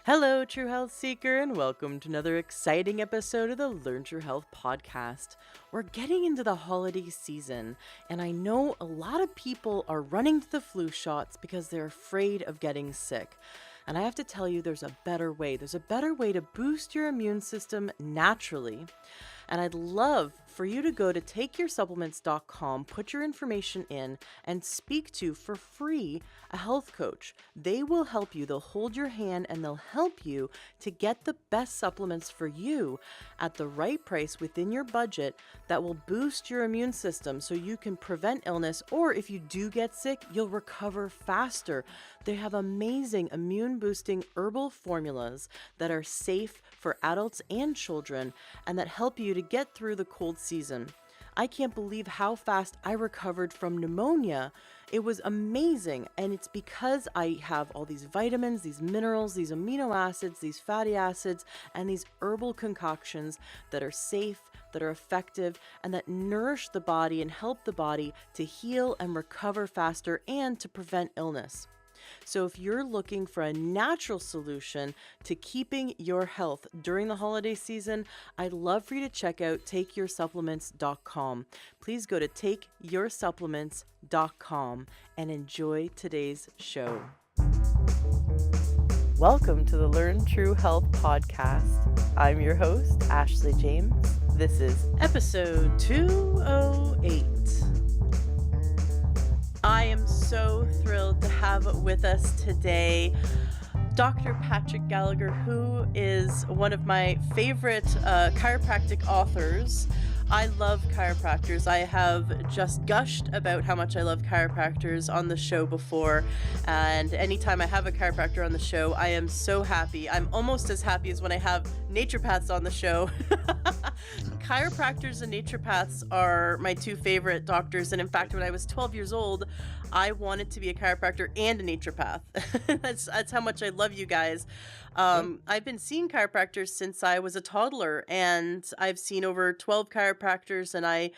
Hello, True Health Seeker, and welcome to another exciting episode of the Learn True Health podcast. We're getting into the holiday season, and I know a lot of people are running to the flu shots because they're afraid of getting sick. And I have to tell you, there's a better way. There's a better way to boost your immune system naturally. And I'd love for you to go to takeyoursupplements.com, put your information in, and speak to, for free, a health coach. They will help you. They'll hold your hand and they'll help you to get the best supplements for you at the right price within your budget that will boost your immune system so you can prevent illness, or if you do get sick, you'll recover faster. They have amazing immune-boosting herbal formulas that are safe for adults and children and that help you to get through the cold season. I can't believe how fast I recovered from pneumonia. It was amazing, and it's because I have all these vitamins, these minerals, these amino acids, these fatty acids, and these herbal concoctions that are safe, that are effective, and that nourish the body and help the body to heal and recover faster and to prevent illness. So if you're looking for a natural solution to keeping your health during the holiday season, I'd love for you to check out takeyoursupplements.com. Please go to takeyoursupplements.com and enjoy today's show. Welcome to the Learn True Health podcast. I'm your host, Ashley James. This is episode 208. I am so thrilled to have with us today Dr. Patrick Gallagher, who is one of my favorite chiropractic authors. I love chiropractors. I have just gushed about how much I love chiropractors on the show before, and anytime I have a chiropractor on the show, I am so happy. I'm almost as happy as when I have naturopaths on the show. Chiropractors and naturopaths are my two favorite doctors, and in fact, when I was 12 years old, I wanted to be a chiropractor and a naturopath. That's how much I love you guys. I've been seeing chiropractors since I was a toddler, and I've seen over 12 chiropractors, and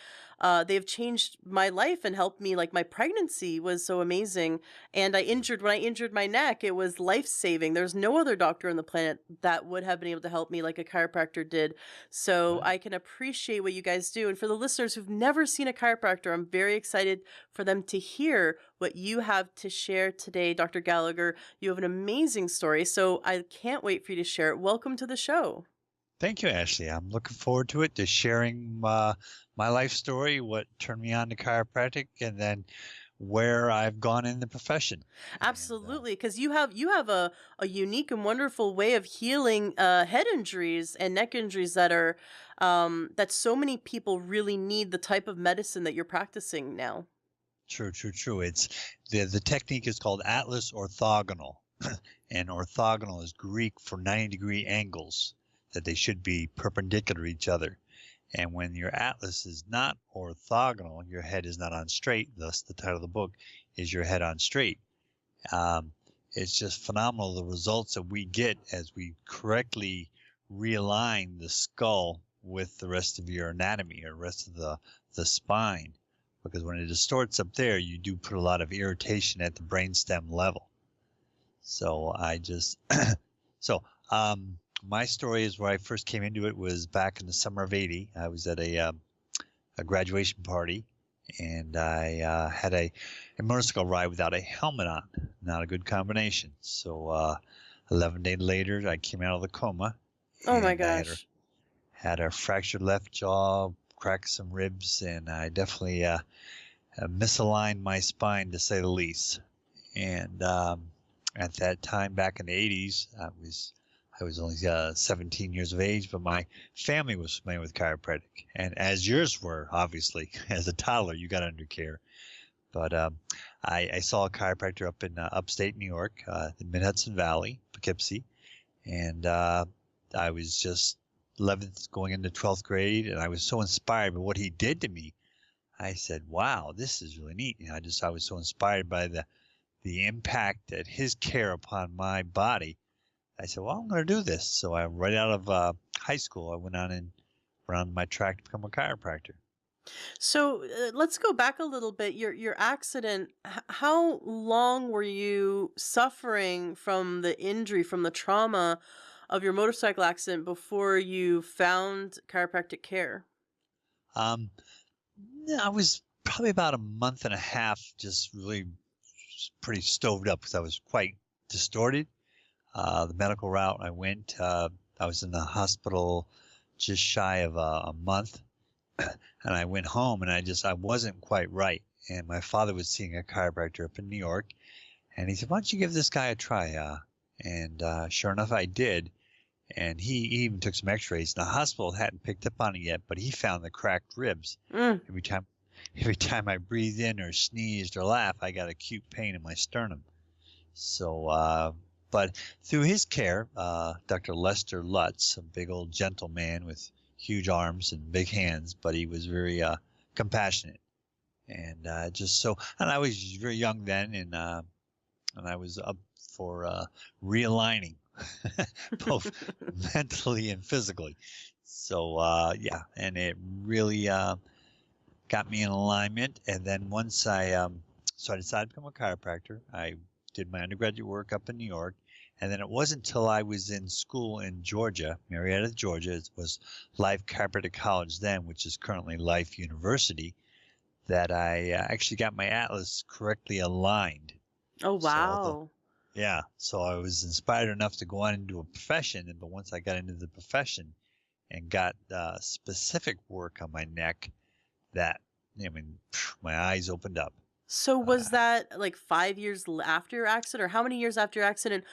they've changed my life and helped me. Like, my pregnancy was so amazing, and when I injured my neck, it was life-saving. There's no other doctor on the planet that would have been able to help me like a chiropractor did. So I can appreciate what you guys do. And for the listeners who've never seen a chiropractor, I'm very excited for them to hear what you have to share today, Dr. Gallagher. You have an amazing story, so I can't wait for you to share it. Welcome to the show. Thank you, Ashley. I'm looking forward to it, to sharing my life story, what turned me on to chiropractic, and then where I've gone in the profession. Absolutely, because you have a unique and wonderful way of healing head injuries and neck injuries that are that so many people really need the type of medicine that you're practicing now. True. It's the technique is called Atlas orthogonal, and orthogonal is Greek for 90-degree angles, that they should be perpendicular to each other. And when your atlas is not orthogonal, your head is not on straight. Thus, the title of the book is Your Head on Straight. It's just phenomenal, the results that we get as we correctly realign the skull with the rest of your anatomy or rest of the spine. Because when it distorts up there, you do put a lot of irritation at the brainstem level. So my story is where I first came into it was back in the summer of '80. I was at a graduation party, and I had a motorcycle ride without a helmet on. Not a good combination. So 11 days later, I came out of the coma. Oh my gosh. Had a fractured left jaw, cracked some ribs, and I definitely misaligned my spine, to say the least. And at that time, back in the '80s, I was only 17 years of age, but my family was familiar with chiropractic. And as yours were, obviously, as a toddler, you got under care. But I saw a chiropractor up in upstate New York, the Mid-Hudson Valley, Poughkeepsie. And I was just 11th going into 12th grade, and I was so inspired by what he did to me. I said, wow, this is really neat. You know, I was so inspired by the impact that his care upon my body. I said, well, I'm going to do this. So right out of high school, I went on and ran my track to become a chiropractor. So let's go back a little bit. Your accident. How long were you suffering from the injury, from the trauma of your motorcycle accident before you found chiropractic care? Um, yeah, I was probably about a month and a half, just really pretty stoved up because I was quite distorted. The medical route I went, I was in the hospital just shy of a month, and I went home, and I wasn't quite right. And my father was seeing a chiropractor up in New York, and he said, "Why don't you give this guy a try?" And sure enough, I did. And he even took some X-rays. The hospital hadn't picked up on it yet, but he found the cracked ribs. Mm. Every time, every time I breathed in or sneezed or laughed, I got acute pain in my sternum. So, but through his care, Dr. Lester Lutz, a big old gentleman with huge arms and big hands, but he was very compassionate. And and I was very young then, and I was up for realigning, both mentally and physically. So yeah, and it really got me in alignment. And then so I decided to become a chiropractor. I did my undergraduate work up in New York. And then it wasn't until I was in school in Georgia, Marietta, Georgia. It was Life Chiropractic College then, which is currently Life University, that I actually got my atlas correctly aligned. Oh So wow. so I was inspired enough to go on into a profession. But once I got into the profession and got specific work on my neck, that, I mean, my eyes opened up. So was Uh, that like 5 years after your accident, or how many years after your accident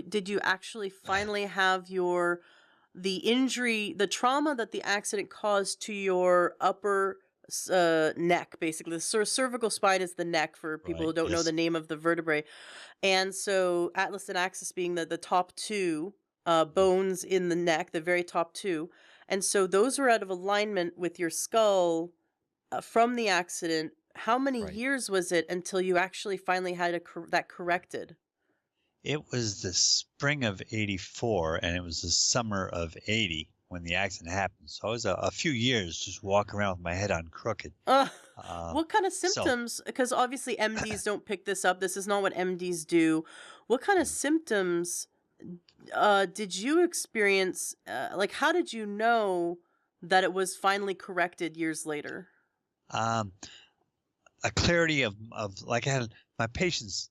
did you actually finally have the injury, the trauma that the accident caused to your upper neck, basically? The cervical spine is the neck for people right. who don't know the Yes. name of the vertebrae. And so atlas and axis being the top two bones in the neck, the very top two. And so those were out of alignment with your skull from the accident. How many Right. years was it until you actually finally had that corrected? It was the spring of '84, and it was the summer of '80 when the accident happened. So I was a few years just walking around with my head on crooked. Uh, Uh, what kind of so symptoms? Because obviously MDs don't pick this up. This is not what MDs do. What kind of symptoms did you experience? Like, how did you know that it was finally corrected years later? um, a clarity of like I had my patients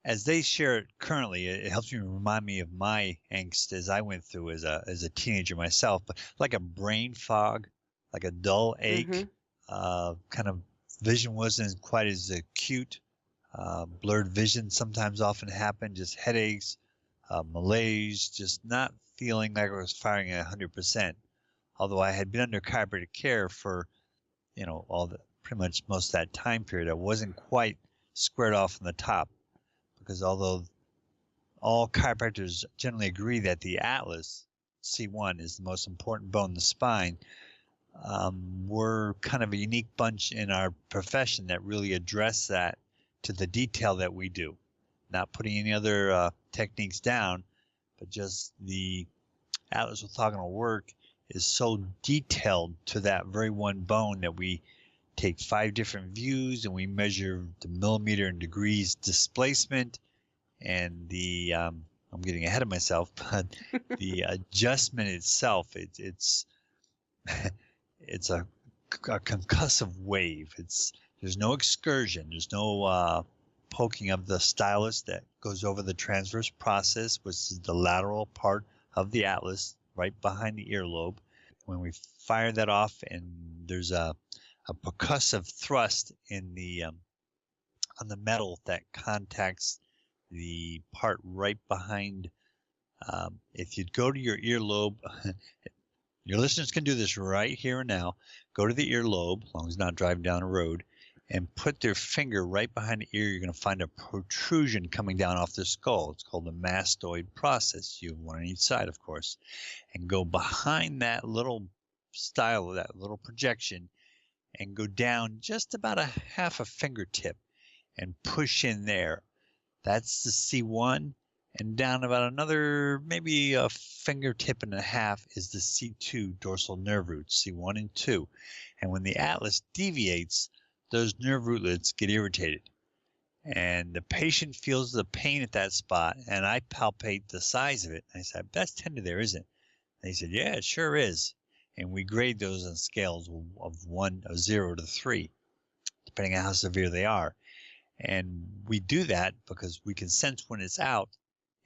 as they share it currently, it helps me remind me of my angst as I went through as a teenager myself, but like a brain fog, like a dull Mm-hmm. ache, kind of vision wasn't quite as acute. Blurred vision sometimes often happened, just headaches, malaise, just not feeling like I was firing at 100%. Although I had been under chiropractic care for, all the pretty much most of that time period, I wasn't quite squared off on the top because although all chiropractors generally agree that the atlas C1 is the most important bone in the spine, we're kind of a unique bunch in our profession that really address that to the detail that we do. Not putting any other techniques down, but just the atlas orthogonal work is so detailed to that very one bone that we take 5 different views and we measure the millimeter and degrees displacement and I'm getting ahead of myself, but the adjustment itself, it's it's a concussive wave. There's no excursion, there's no poking of the stylus that goes over the transverse process, which is the lateral part of the atlas, right behind the earlobe. When we fire that off, and there's a percussive thrust in the on the metal that contacts the part right behind. If you'd go to your earlobe, your listeners can do this right here and now. Go to the earlobe, as long as not driving down a road, and put their finger right behind the ear. You're going to find a protrusion coming down off the skull. It's called the mastoid process. You have one on each side, of course, and go behind that little style, that little projection, and go down just about a half a fingertip and push in there. That's the C1, And down about another, maybe a fingertip and a half, is the C2 dorsal nerve roots, C1 and 2. And when the atlas deviates, those nerve rootlets get irritated. And the patient feels the pain at that spot, and I palpate the size of it. I said, that's tender there, isn't it? And he said, yeah, it sure is. And we grade those on scales of 0 to 3, depending on how severe they are. And we do that because we can sense when it's out.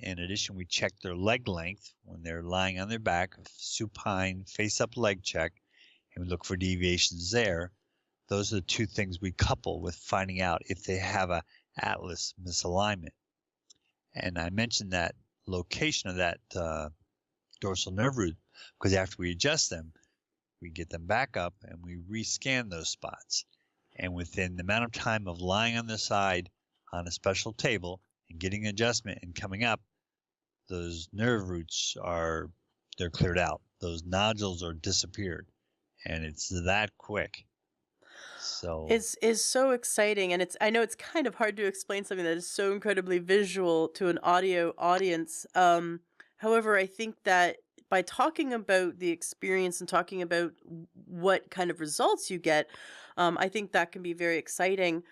In addition, we check their leg length when they're lying on their back, supine, face-up leg check, and we look for deviations there. Those are the two things we couple with finding out if they have a atlas misalignment. And I mentioned that location of that dorsal nerve root because after we adjust them, we get them back up and we rescan those spots. And within the amount of time of lying on the side on a special table and getting adjustment and coming up, those nerve roots they're cleared out. Those nodules are disappeared, and it's that quick. So is so exciting, and I know it's kind of hard to explain something that is so incredibly visual to an audio audience. However, I think that by talking about the experience and talking about what kind of results you get, I think that can be very exciting.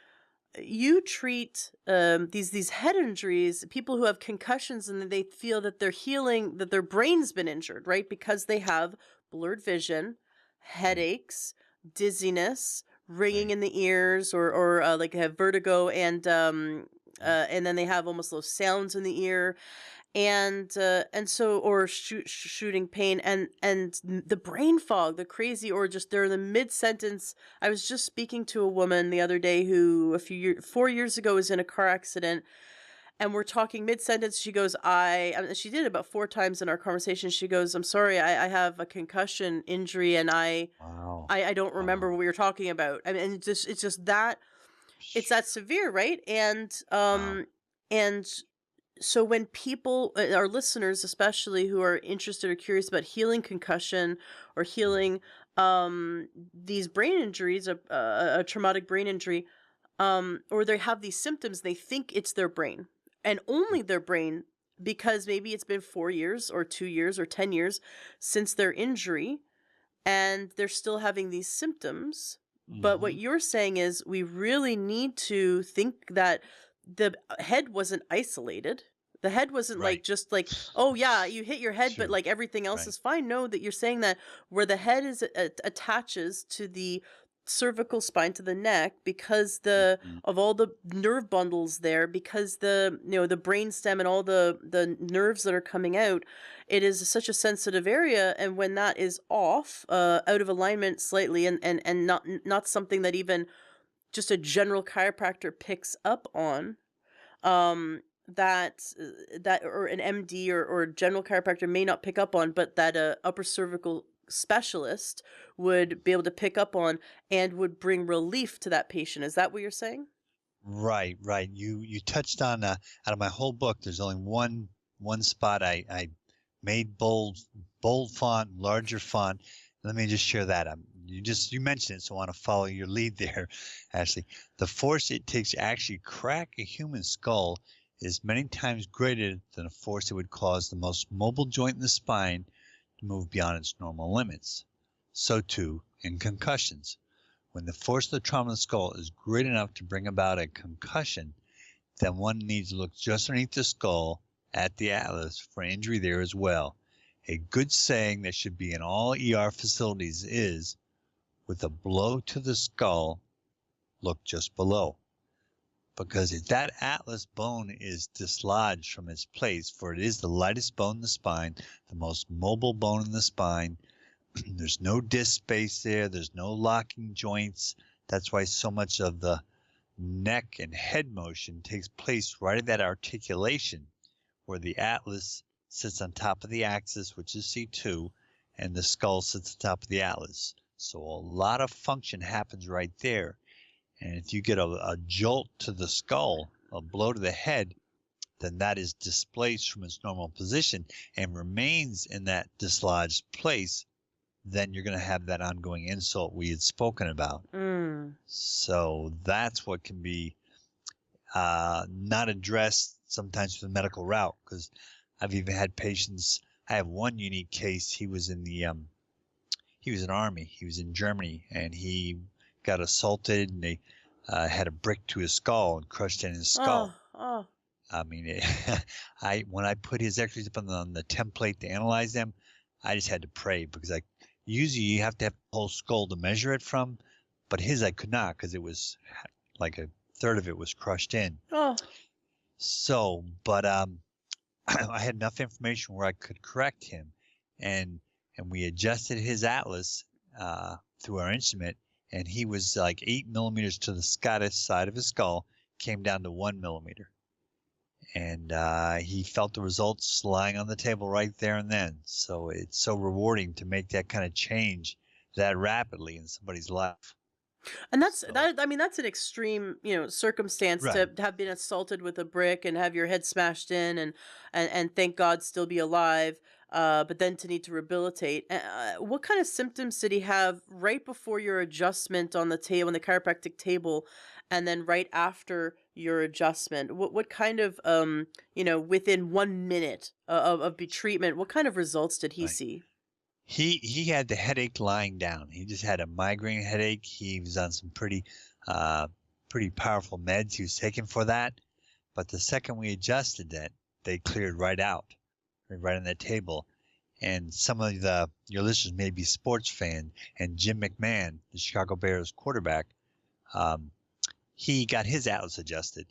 You treat these head injuries, people who have concussions, and they feel that they're healing, that their brain's been injured, right? Because they have blurred vision, headaches, dizziness, ringing right. in the ears, or like have vertigo, and then they have almost those sounds in the ear, and so, or shooting pain, and the brain fog, the crazy, or just they're in the mid sentence. I was just speaking to a woman the other day who 4 years ago was in a car accident, and we're talking mid sentence. She goes, she did it about 4 times in our conversation. She goes, I'm sorry, I have a concussion injury, and Wow. I don't remember Wow. what we were talking about. I mean, it's just that it's that severe, right? Wow. And so when people, our listeners especially, who are interested or curious about healing concussion or healing these brain injuries, a traumatic brain injury, or they have these symptoms, they think it's their brain and only their brain, because maybe it's been 4 years or 2 years or 10 years since their injury, and they're still having these symptoms. But what Mm-hmm. you're saying is we really need to think that the head wasn't isolated. The head wasn't like Right. just like, oh yeah, you hit your head, but Sure. like everything else Right. is fine. No, that you're saying that where the head is attaches to the cervical spine, to the neck, because Mm-hmm. of all the nerve bundles there, because the brain stem and all the nerves that are coming out, it is such a sensitive area, and when that is off, out of alignment slightly, and not something that even just a general chiropractor picks up on, that or an MD or general chiropractor may not pick up on, but that a upper cervical specialist would be able to pick up on and would bring relief to that patient. Is that what you're saying? Right. Right. You touched on out of my whole book. There's only one spot I made bold font, larger font. Let me just share that. You mentioned it, so I want to follow your lead there. Ashley, the force it takes to actually crack a human skull is many times greater than the force it would cause the most mobile joint in the spine to move beyond its normal limits. So too in concussions. When the force of the trauma in the skull is great enough to bring about a concussion, then one needs to look just underneath the skull at the atlas for injury there as well. A good saying that should be in all ER facilities is, with a blow to the skull, look just below. Because if that atlas bone is dislodged from its place, for it is the lightest bone in the spine, the most mobile bone in the spine, there's no disc space there, there's no locking joints. That's why so much of the neck and head motion takes place right at that articulation where the atlas sits on top of the axis, which is C2, and the skull sits on top of the atlas. So a lot of function happens right there. And if you get a jolt to the skull, a blow to the head, then that is displaced from its normal position and remains in that dislodged place, then you're going to have that ongoing insult we had spoken about. So that's what can be not addressed sometimes for the medical route, because I've even had patients. I have one unique case. He was in Army. He was in Germany, and he got assaulted, and they had a brick to his skull and crushed in his skull. Oh. I mean, when I put his X-rays up on the template to analyze them, I just had to pray, because usually you have to have the whole skull to measure it from, but his I could not, because it was like a third of it was crushed in. Oh. So, but I had enough information where I could correct him, and we adjusted his atlas through our instrument, and he was like 8 millimeters to the Scottish side of his skull, came down to 1 millimeter. And he felt the results lying on the table right there and then. So it's so rewarding to make that kind of change that rapidly in somebody's life. And that's that. I mean, that's an extreme, circumstance Right. to have been assaulted with a brick and have your head smashed in, and thank God still be alive. But then to need to rehabilitate. What kind of symptoms did he have right before your adjustment on the table, on the chiropractic table, and then right after your adjustment? What kind of within 1 minute of treatment, what kind of results did he Right. see? He had the headache lying down. He just had a migraine headache. He was on some pretty powerful meds he was taking for that. But the second we adjusted that, they cleared right out, right on that table. And some of your listeners may be sports fan, and Jim McMahon, the Chicago Bears quarterback, he got his atlas adjusted,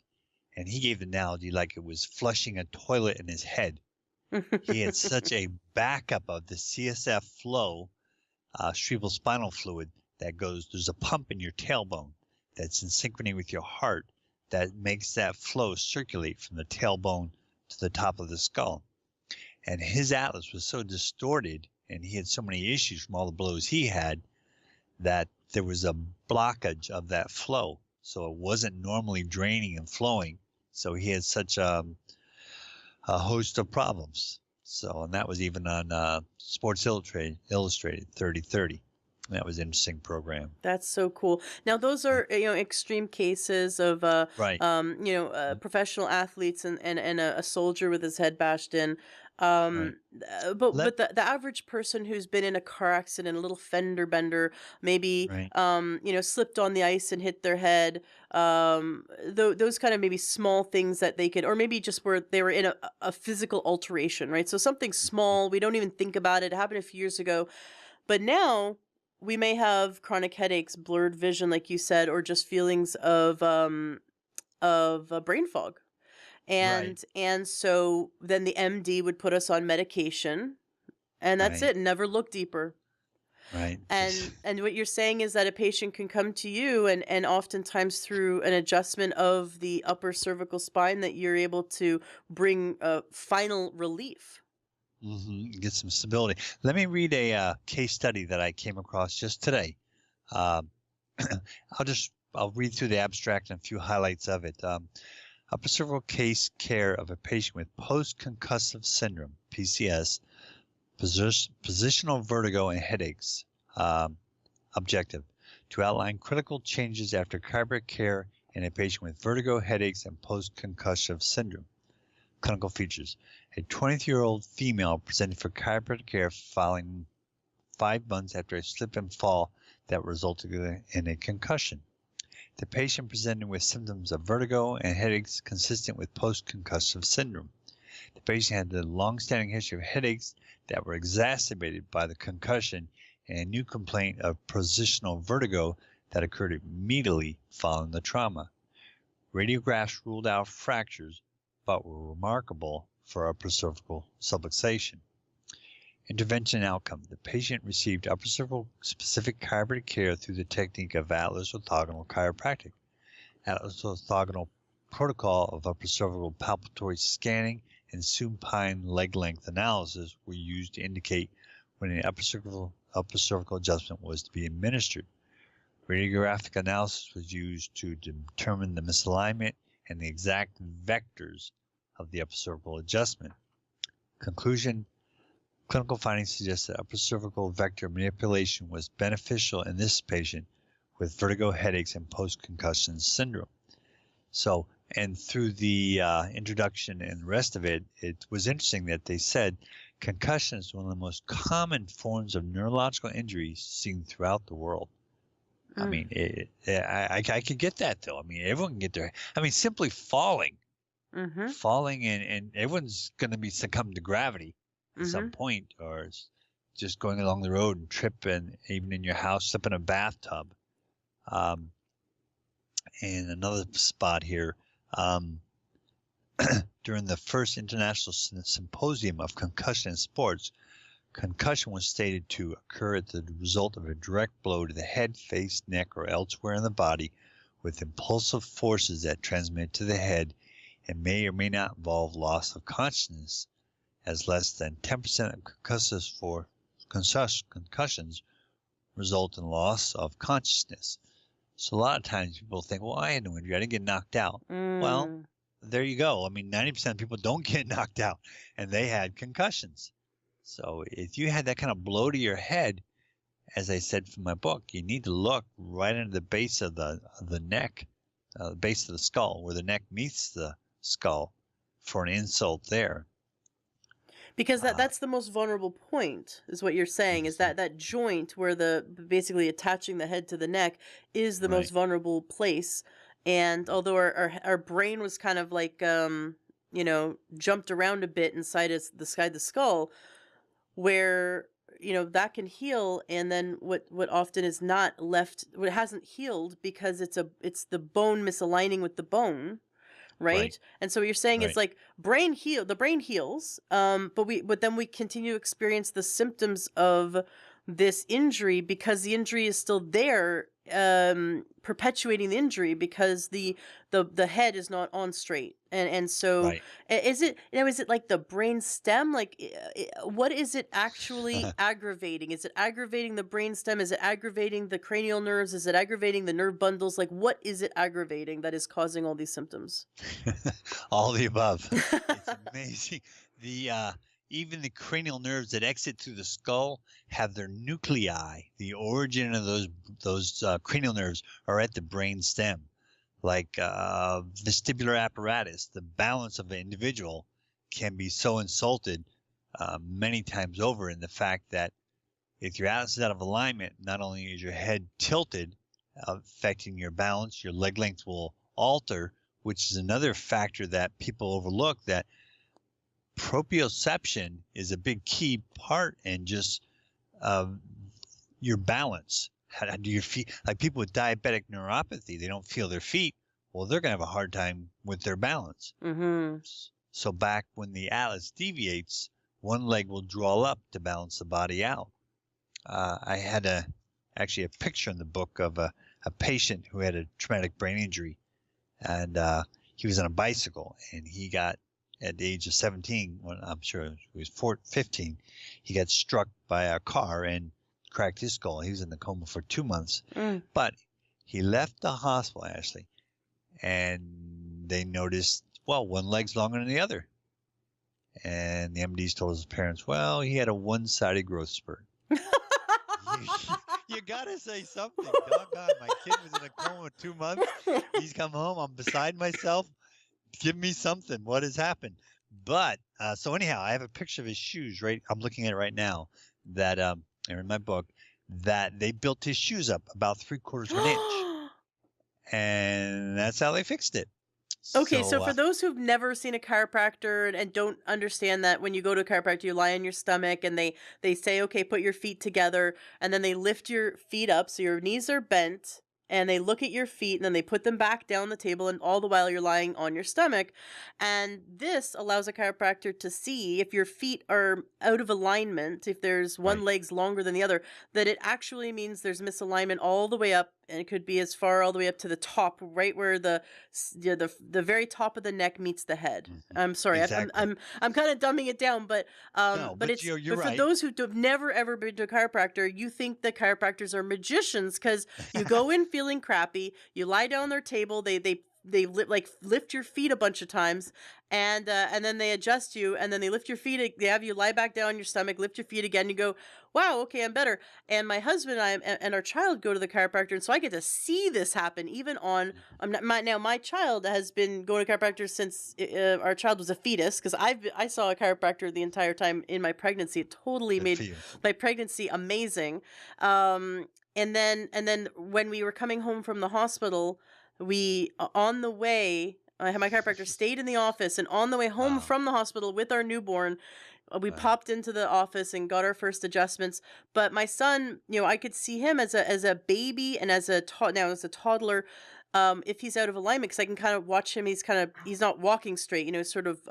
and he gave the analogy like it was flushing a toilet in his head. He had such a backup of the CSF flow, cerebrospinal fluid there's a pump in your tailbone that's in synchrony with your heart that makes that flow circulate from the tailbone to the top of the skull. And his atlas was so distorted, and he had so many issues from all the blows he had, that there was a blockage of that flow. So it wasn't normally draining and flowing. So he had such a host of problems. So, and that was even on Sports Illustrated 30/30. That was an interesting program. That's so cool. Now, those are extreme cases of Right. professional athletes and a soldier with his head bashed in. Right. But the average person who's been in a car accident, a little fender bender, maybe Right. slipped on the ice and hit their head. Those kind of maybe small things that they could, or maybe just where they were in a physical alteration, right? So something small, we don't even think about it. It happened a few years ago, but now we may have chronic headaches, blurred vision, like you said, or just feelings of brain fog. Right. And so then the MD would put us on medication, and that's Right. it. Never look deeper. Right. And what you're saying is that a patient can come to you, and oftentimes through an adjustment of the upper cervical spine, that you're able to bring final relief. Get some stability. Let me read a case study that I came across just today. Um, I'll read through the abstract and a few highlights of it. Upper cervical case care of a patient with post-concussive syndrome, PCS, positional vertigo and headaches. Objective: to outline critical changes after chiropractic care in a patient with vertigo, headaches, and post-concussive syndrome. Clinical features: a 23-year-old female presented for chiropractic care following 5 months after a slip and fall that resulted in a concussion. The patient presented with symptoms of vertigo and headaches consistent with post-concussive syndrome. The patient had a long-standing history of headaches that were exacerbated by the concussion and a new complaint of positional vertigo that occurred immediately following the trauma. Radiographs ruled out fractures, but were remarkable for upper cervical subluxation. Intervention outcome: the patient received upper cervical specific chiropractic care through the technique of Atlas orthogonal chiropractic. Atlas orthogonal protocol of upper cervical palpatory scanning and supine leg length analysis were used to indicate when an upper cervical adjustment was to be administered. Radiographic analysis was used to determine the misalignment and the exact vectors of the upper cervical adjustment. Conclusion: clinical findings suggest that upper cervical vector manipulation was beneficial in this patient with vertigo, headaches, and post-concussion syndrome. So And through the introduction and the rest of it, it was interesting that they said concussion is one of the most common forms of neurological injuries seen throughout the world. I mean, I could get that, though. I mean, everyone can get there. I mean, simply falling and everyone's going to be succumb to gravity at some point, or just going along the road and trip, and even in your house, slip in a bathtub. And another spot here, during the first International Symposium of Concussion in Sports, concussion was stated to occur as the result of a direct blow to the head, face, neck, or elsewhere in the body with impulsive forces that transmit to the head and may or may not involve loss of consciousness, as less than 10% of concussions result in loss of consciousness. So a lot of times people think, well, I had no injury. I didn't get knocked out. Well, there you go. I mean, 90% of people don't get knocked out, and they had concussions. So if you had that kind of blow to your head, as I said from my book, you need to look right into the base of the neck, the base of the skull, where the neck meets the skull, for an insult there. Because that's the most vulnerable point, is what you're saying, is that joint where basically attaching the head to the neck is the most vulnerable place. And although our brain was kind of like, jumped around a bit inside the skull, where, that can heal. And then what often is not left, what hasn't healed, because it's the bone misaligning with the bone. Right? And so what you're saying is like the brain heals, but then we continue to experience the symptoms of this injury because the injury is still there, perpetuating the injury because the head is not on straight. And so is it like the brain stem? Like, what is it actually aggravating? Is it aggravating the brain stem? Is it aggravating the cranial nerves? Is it aggravating the nerve bundles? Like, what is it aggravating that is causing all these symptoms? All the above. It's amazing. Even the cranial nerves that exit through the skull have their nuclei. The origin of those cranial nerves are at the brain stem. Like vestibular apparatus, the balance of an individual can be so insulted many times over in the fact that if your atlas is out of alignment, not only is your head tilted, affecting your balance, your leg length will alter, which is another factor that people overlook, that proprioception is a big key part in just your balance. How do your feet, like people with diabetic neuropathy, they don't feel their feet. Well, they're going to have a hard time with their balance. So back when the atlas deviates, one leg will draw up to balance the body out. I had actually a picture in the book of a patient who had a traumatic brain injury, and he was on a bicycle, and he got, at the age of 17, when I'm sure he was 15, he got struck by a car and cracked his skull. He was in the coma for 2 months. But he left the hospital, Ashley, and they noticed, well, one leg's longer than the other. And the MDs told his parents, well, he had a one-sided growth spurt. You got to say something. Doggone, my kid was in a coma 2 months. He's come home. I'm beside myself. Give me something. What has happened? But so anyhow, I have a picture of his shoes. Right, I'm looking at it right now. That are in my book. That they built his shoes up about 3/4 of an inch, and that's how they fixed it. Okay, so for those who've never seen a chiropractor and don't understand that when you go to a chiropractor, you lie on your stomach and they say, okay, put your feet together, and then they lift your feet up so your knees are bent. And they look at your feet and then they put them back down the table, and all the while you're lying on your stomach. And this allows a chiropractor to see if your feet are out of alignment, if there's one leg's longer than the other, that it actually means there's misalignment all the way up, and it could be as far all the way up to the top, right where the very top of the neck meets the head. I'm sorry, exactly. I'm kind of dumbing it down, but you're right. For those who have never ever been to a chiropractor, you think that chiropractors are magicians because you go in feeling crappy, you lie down on their table, they like lift your feet a bunch of times, and then they adjust you, and then they lift your feet. They have you lie back down on your stomach, lift your feet again. You go, wow, okay, I'm better. And my husband and I and our child go to the chiropractor, and so I get to see this happen even on. I'm not my child has been going to chiropractor since our child was a fetus, because I saw a chiropractor the entire time in my pregnancy. It totally Good for made you. my pregnancy amazing. And then when we were coming home from the hospital, we on the way, I had my chiropractor stayed in the office, and on the way home Wow. from the hospital with our newborn, we Right. popped into the office and got our first adjustments. But my son, I could see him as a baby and now as a toddler. If he's out of alignment, because I can kind of watch him, he's not walking straight, sort of.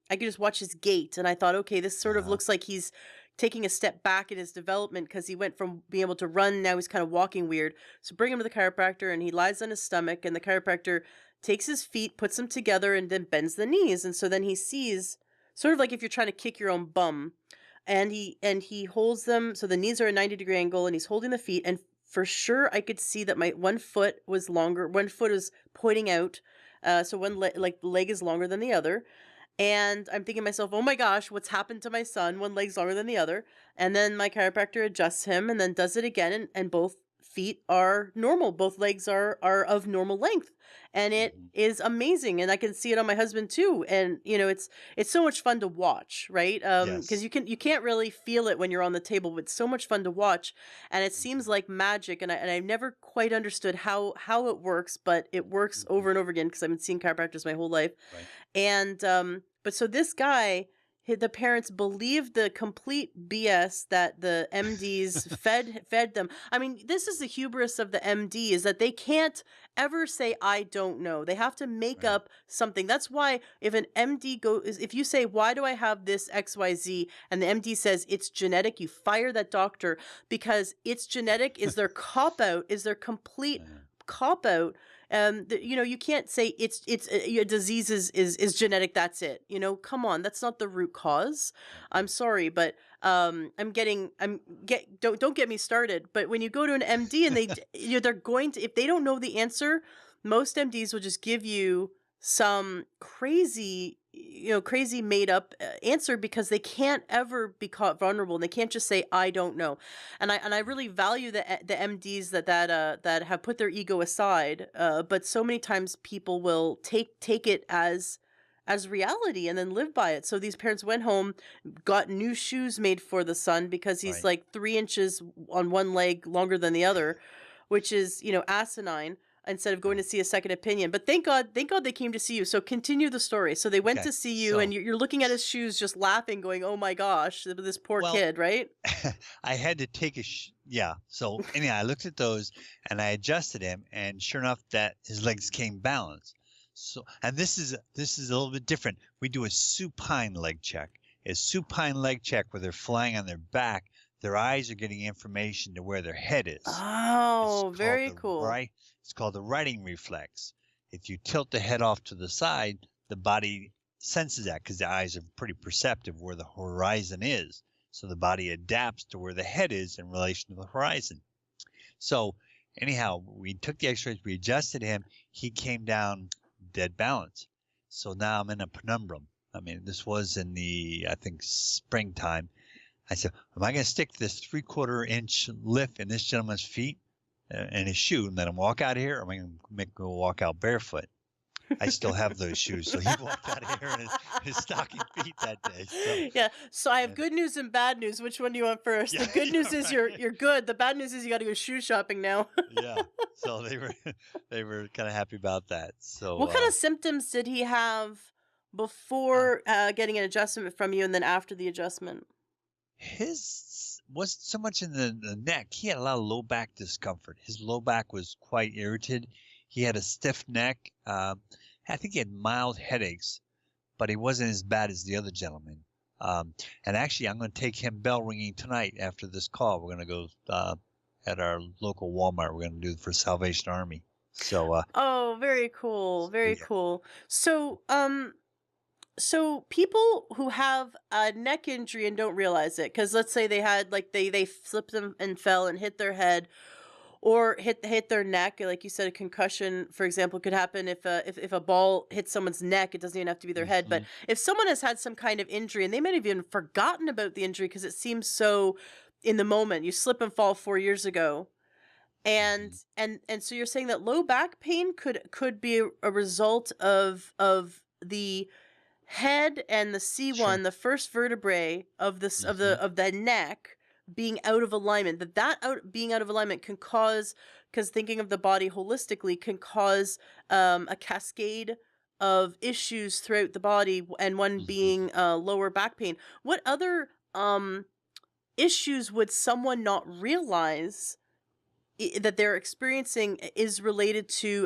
I could just watch his gait, and I thought, okay, this sort of Uh-huh. looks like he's taking a step back in his development, because he went from being able to run, now he's kind of walking weird. So bring him to the chiropractor, and he lies on his stomach, and the chiropractor takes his feet, puts them together, and then bends the knees, and so then he sees, sort of like if you're trying to kick your own bum, and he holds them so the knees are a 90-degree angle, and he's holding the feet, and for sure I could see that my one foot was longer, one foot is pointing out, so like the leg is longer than the other. And I'm thinking to myself, oh my gosh, what's happened to my son? One leg's longer than the other. And then my chiropractor adjusts him and then does it again. And both feet are normal. Both legs are of normal length. And it Mhm. is amazing. And I can see it on my husband too. And it's so much fun to watch, right? Because Yes. you can't really feel it when you're on the table, but it's so much fun to watch. And it seems Mhm. like magic. And I've never quite understood how it works, but it works Mhm. over and over again, because I've been seeing chiropractors my whole life. Right. And but so this guy, the parents believed the complete BS that the MDs fed them. I mean, this is the hubris of the MD, is that they can't ever say I don't know. They have to make Right. up something. That's why if an MD if you say, why do I have this XYZ, and the MD says it's genetic, you fire that doctor, because it's genetic is their cop out, is their complete Uh, cop out. You can't say your disease is genetic, that's it. Come on, that's not the root cause. I'm mhm. sorry, but don't get me started, but when you go to an MD and they're going to, if they don't know the answer, most MDs will just give you some crazy made up answer, because they can't ever be caught vulnerable, and they can't just say I don't know. And I really value the MDs that have put their ego aside. But so many times people will take it as reality and then live by it. So these parents went home, got new shoes made for the son, because he's Right. like 3 inches on one leg longer than the other, which is asinine. Instead of going to Right. see a second opinion, but thank God they came to see you. So continue the story. So they went Okay. to see you, and So, you're looking at his shoes, just laughing, going, "Oh my gosh, this poor well, kid!" Right? I had to take yeah. So anyhow, I looked at those and I adjusted him, and sure enough, that his legs came balanced. So, and this is a little bit different. We do a supine leg check. A supine leg check where they're flying on their back. Their eyes are getting information to where their head is. It's Oh, called very the cool. right. It's called the righting reflex. If you tilt the head off to the side, the body senses that, because the eyes are pretty perceptive where the horizon is. So the body adapts to where the head is in relation to the horizon. So anyhow, we took the x-rays, we adjusted him. He came down dead balance. So now I'm in a penumbrum. I mean, this was in I think, springtime. I said, am I going to stick this 3/4 inch lift in this gentleman's feet and his shoe and let him walk out of here, or am I going to make him walk out barefoot? I still have those shoes. So he walked out of here in his stocking feet that day. So, Yeah. So I have and good news and bad news. Which one do you want first? yeah, The good news yeah, is right. you're good. The bad news is you got to go shoe shopping now. Yeah. So they were kind of happy about that. So, What kind of symptoms did he have uh, before getting an adjustment from you, and then after the adjustment? his wasn't so much in the neck. He had a lot of low back discomfort. His low back was quite irritated. He had a stiff neck. I think he had mild headaches, but he wasn't as bad as the other gentleman. And actually, I'm going to take him bell ringing tonight after this call. We're going to go at our local Walmart. We're going to do it for Salvation Army. So, Oh, very cool. so Very yeah. cool. So people who have a neck injury and don't realize it, because let's say they had, like, they slipped and fell and hit their head. or hit their neck. Like you said, a concussion, for example, could happen if a ball hits someone's neck. It doesn't even have to be their head. But Hmm. if someone has had some kind of injury and they might have even forgotten about the injury because it seems so in the moment, you slip and fall 4 years ago, and Hmm. so you're saying that low back pain could be a result of the head and the Sure. C1, the first vertebrae of this Hmm. of the neck being out of alignment. That out being out of alignment can cause, because thinking of the body holistically can cause a cascade of issues throughout the body, and one Hmm. being lower back pain. What other issues would someone not realize that they're experiencing is related to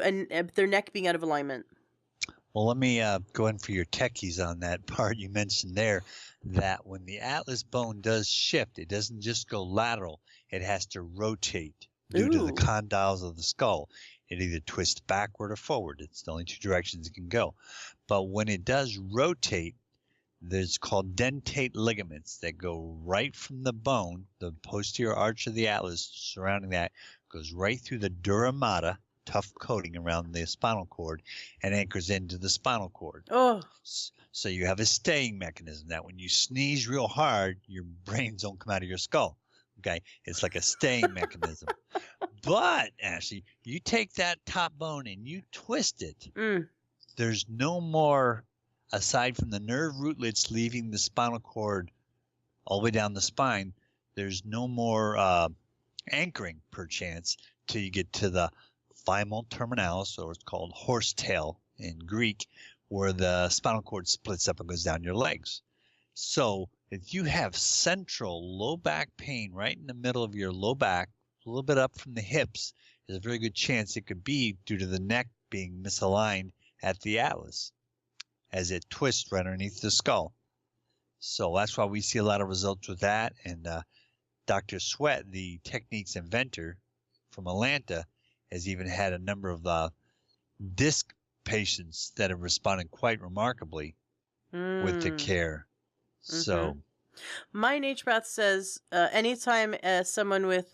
their neck being out of alignment? Well, let me go in for your techies on that part you mentioned there, that when the atlas bone does shift, it doesn't just go lateral, it has to rotate due to the Ooh. condyles of the skull. It either twists backward or forward. It's the only two directions it can go. But when it does rotate, there's called dentate ligaments that go right from the bone, the posterior arch of the atlas surrounding that, goes right through the dura mater, tough coating around the spinal cord, and anchors into the spinal cord. Oh. So you have a staying mechanism that when you sneeze real hard, your brains don't come out of your skull. Okay, it's like a staying mechanism. But Ashley, you take that top bone and you twist it. Mm. There's no more, aside from the nerve rootlets leaving the spinal cord all the way down the spine, there's no more anchoring, perchance, till you get to the femur terminalis, or it's called horsetail in Greek, where the spinal cord splits up and goes down your legs. So if you have central low back pain right in the middle of your low back, a little bit up from the hips, there's a very good chance it could be due to the neck being misaligned at the atlas as it twists right underneath the skull. So that's why we see a lot of results with that. And Dr. Sweat, the techniques inventor from Atlanta, has even had a number of disc patients that have responded quite remarkably with the Mm. care. Mm-hmm. So, My naturopath says anytime someone with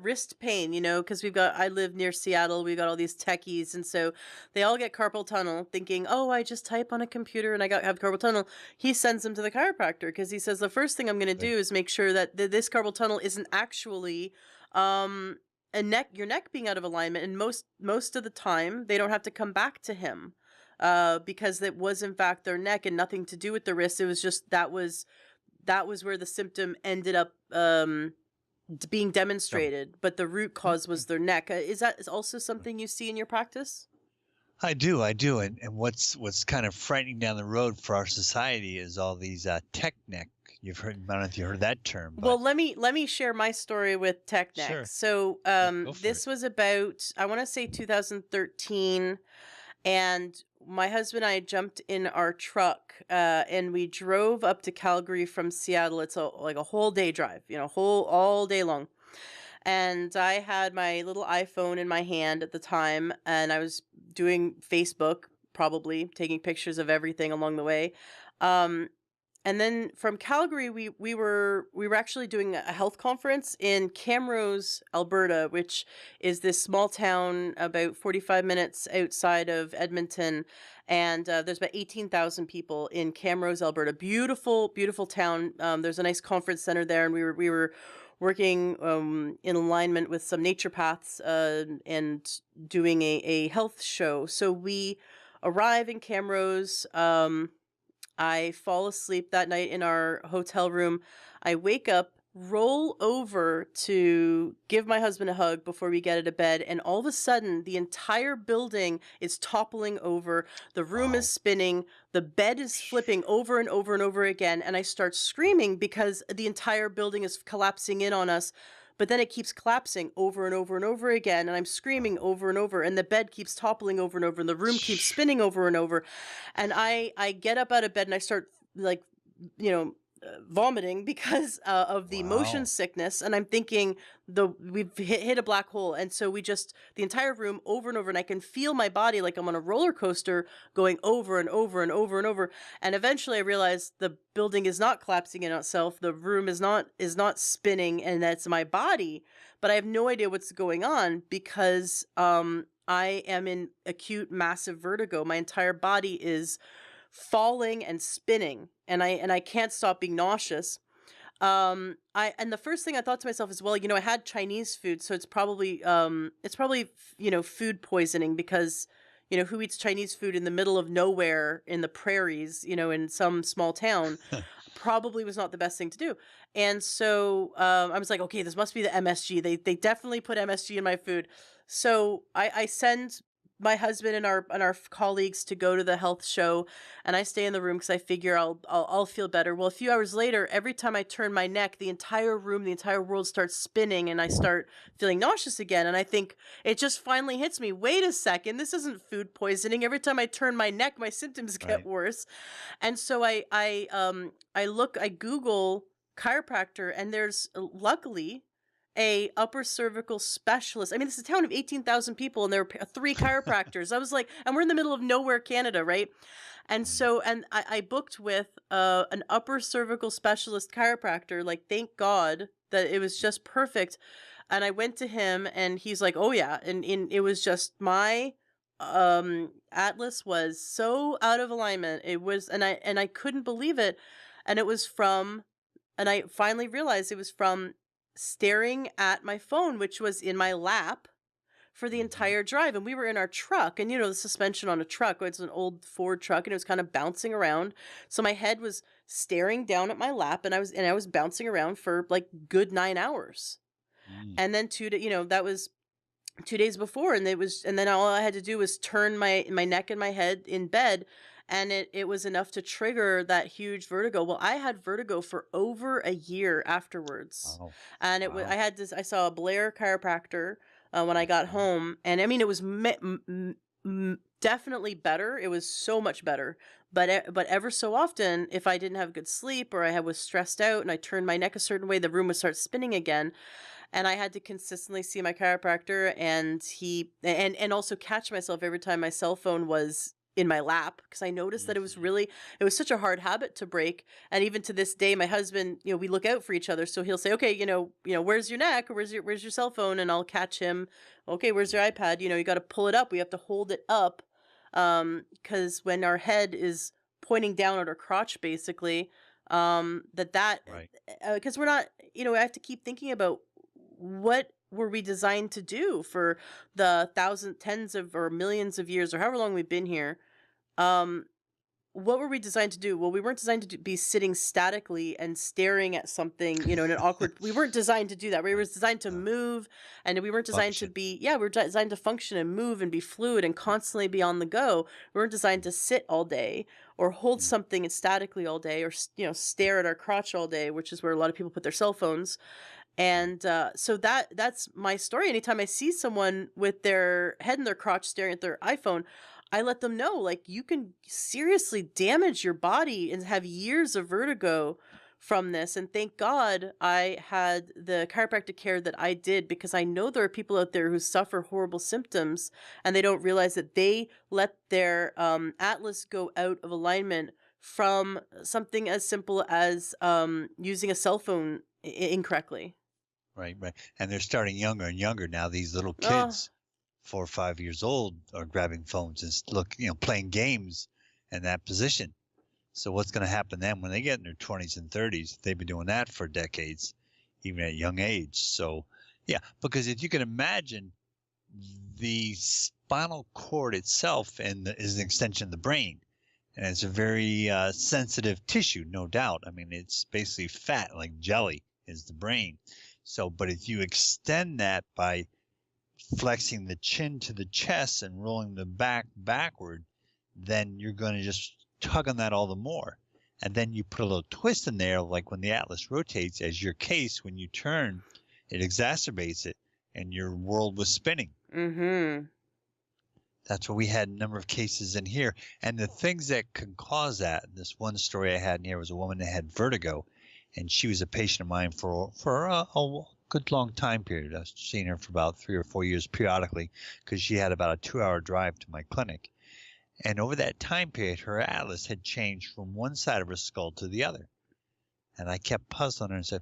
wrist pain, because I live near Seattle, we got all these techies, and so they all get carpal tunnel thinking, oh, I just type on a computer and have carpal tunnel. He sends them to the chiropractor because he says the first thing I'm going to right. do is make sure that this carpal tunnel isn't actually um your neck being out of alignment, and most of the time they don't have to come back to him because it was in fact their neck and nothing to do with the wrist. It was just that was where the symptom ended up being Yep. demonstrated, but the root cause Okay. was their neck. Is also something you see in your practice? I do. And what's kind of frightening down the road for our society is all these tech neck. You've heard, I don't know if you heard that term, but Well, let me share my story with TechNeck. sure. So, Go for it. this was about, I want to say, 2013, and my husband and I jumped in our truck, and we drove up to Calgary from Seattle. It's like a whole day drive, whole all day long. And I had my little iPhone in my hand at the time, and I was doing Facebook, probably taking pictures of everything along the way. Um, and then from Calgary, we were actually doing a health conference in Camrose, Alberta, which is this small town about 45 minutes outside of Edmonton. And there's about 18,000 people in Camrose, Alberta. Beautiful, beautiful town. There's a nice conference center there, and we were working in alignment with some naturopaths and doing a health show. So we arrive in Camrose. I fall asleep that night in our hotel room. I wake up, roll over to give my husband a hug before we get out of bed, and all of a sudden, the entire building is toppling over. The room is Wow. spinning. The bed is flipping over and over and over again. And I start screaming because the entire building is collapsing in on us. But then it keeps collapsing over and over and over again. And I'm screaming Wow. over and over. And the bed keeps toppling over and over. And the room keeps spinning over and over. And I get up out of bed and I start, like, you know vomiting because of the motion Wow. sickness, and I'm thinking we've hit a black hole, and so we just the entire room over and over, and I can feel my body like I'm on a roller coaster going over and over and over and over, and eventually I realized the building is not collapsing in itself, the room is not spinning, and that's my body, but I have no idea what's going on because I am in acute massive vertigo. My entire body is falling and spinning, and I can't stop being nauseous. I and the first thing I thought to myself is, well, I had Chinese food, so it's probably food poisoning because who eats Chinese food in the middle of nowhere in the prairies, in some small town, probably was not the best thing to do. And so I was like, okay, this must be the MSG. They definitely put MSG in my food. So I send my husband and our colleagues to go to the health show, and I stay in the room because I figure I'll feel better. Well, a few hours later, every time I turn my neck, the entire room, the entire world starts spinning, and I start feeling nauseous again. And I think it just finally hits me. Wait a second, this isn't food poisoning. Every time I turn my neck, my symptoms get Right. worse. And so I Google chiropractor, and there's luckily a upper cervical specialist. I mean, this is a town of 18,000 people, and there are three chiropractors. I was like, and we're in the middle of nowhere, Canada, right? And Mm. so, and I booked with an upper cervical specialist chiropractor. Like, thank God that it was just perfect. And I went to him, and he's like, "Oh yeah," and it was just my atlas was so out of alignment. It was, and I couldn't believe it, and it was from, and I finally realized it was from staring at my phone, which was in my lap for the Mhm. entire drive. And we were in our truck, and the suspension on a truck, it's an old Ford truck, and it was kind of bouncing around. So my head was staring down at my lap, and I was bouncing around for like good 9 hours. Mm. And then that was 2 days before, and then all I had to do was turn my neck and my head in bed, and it was enough to trigger that huge vertigo. Well, I had vertigo for over a year afterwards, Wow. and Wow. I saw a Blair chiropractor when I got Mhm. home, and I mean it was definitely better. It was so much better. But ever so often, if I didn't have good sleep or was stressed out and I turned my neck a certain way, the room would start spinning again, and I had to consistently see my chiropractor, and and also catch myself every time my cell phone was in my lap, because I noticed that Mhm. it was such a hard habit to break. And even to this day, my husband, we look out for each other, so he'll say, okay, where's your neck, or where's your cell phone, and I'll catch him. Okay, where's your iPad? You got to pull it up, we have to hold it up, because when our head is pointing down at our crotch, basically, that Right. because we're not, I have to keep thinking about what were we designed to do for the tens of or millions of years, or however long we've been here. um what were we designed to do? Well, we weren't designed to be sitting statically and staring at something, in an awkward. We weren't designed to do that. We were Right. designed to Uh, move, and we weren't designed to Function. be. Yeah, we were designed to function and move and be fluid and constantly be on the go. We weren't designed Mm. to sit all day or hold Mm. something statically all day, or stare at our crotch all day, which is where a lot of people put their cell phones. Right. And so that's my story. Anytime I see someone with their head in their crotch staring at their iPhone, I let them know, like, you can seriously damage your body and have years of vertigo from this. And thank God I had the chiropractic care that I did, because I know there are people out there who suffer horrible symptoms, and they don't realize that they let their atlas go out of alignment from something as simple as using a cell phone incorrectly. Right. Right. And they're starting younger and younger now. These little Oh, kids, 4 or 5 years old, are grabbing phones and playing games in that position. So what's going to happen then when they get in their 20s and 30s? They've been doing that for decades, even at a young age. So, yeah, because if you can imagine, the spinal cord itself is an extension of the brain, and it's a very sensitive tissue, no doubt. I mean, it's basically fat, like jelly, is the brain. So, but if you extend that by flexing the chin to the chest and rolling the back backward, then you're going to just tug on that all the more. And then you put a little twist in there, like when the atlas rotates, as your case, when you turn, it exacerbates it, and your world was spinning. mm-hmm. That's what we had a number of cases in here. And the things that can cause that, this one story I had in here was a woman that had vertigo, and she was a patient of mine for a good long time period. I was seeing her for about 3 or 4 years periodically because she had about a 2-hour drive to my clinic. And over that time period, her atlas had changed from one side of her skull to the other. And I kept puzzling her and said,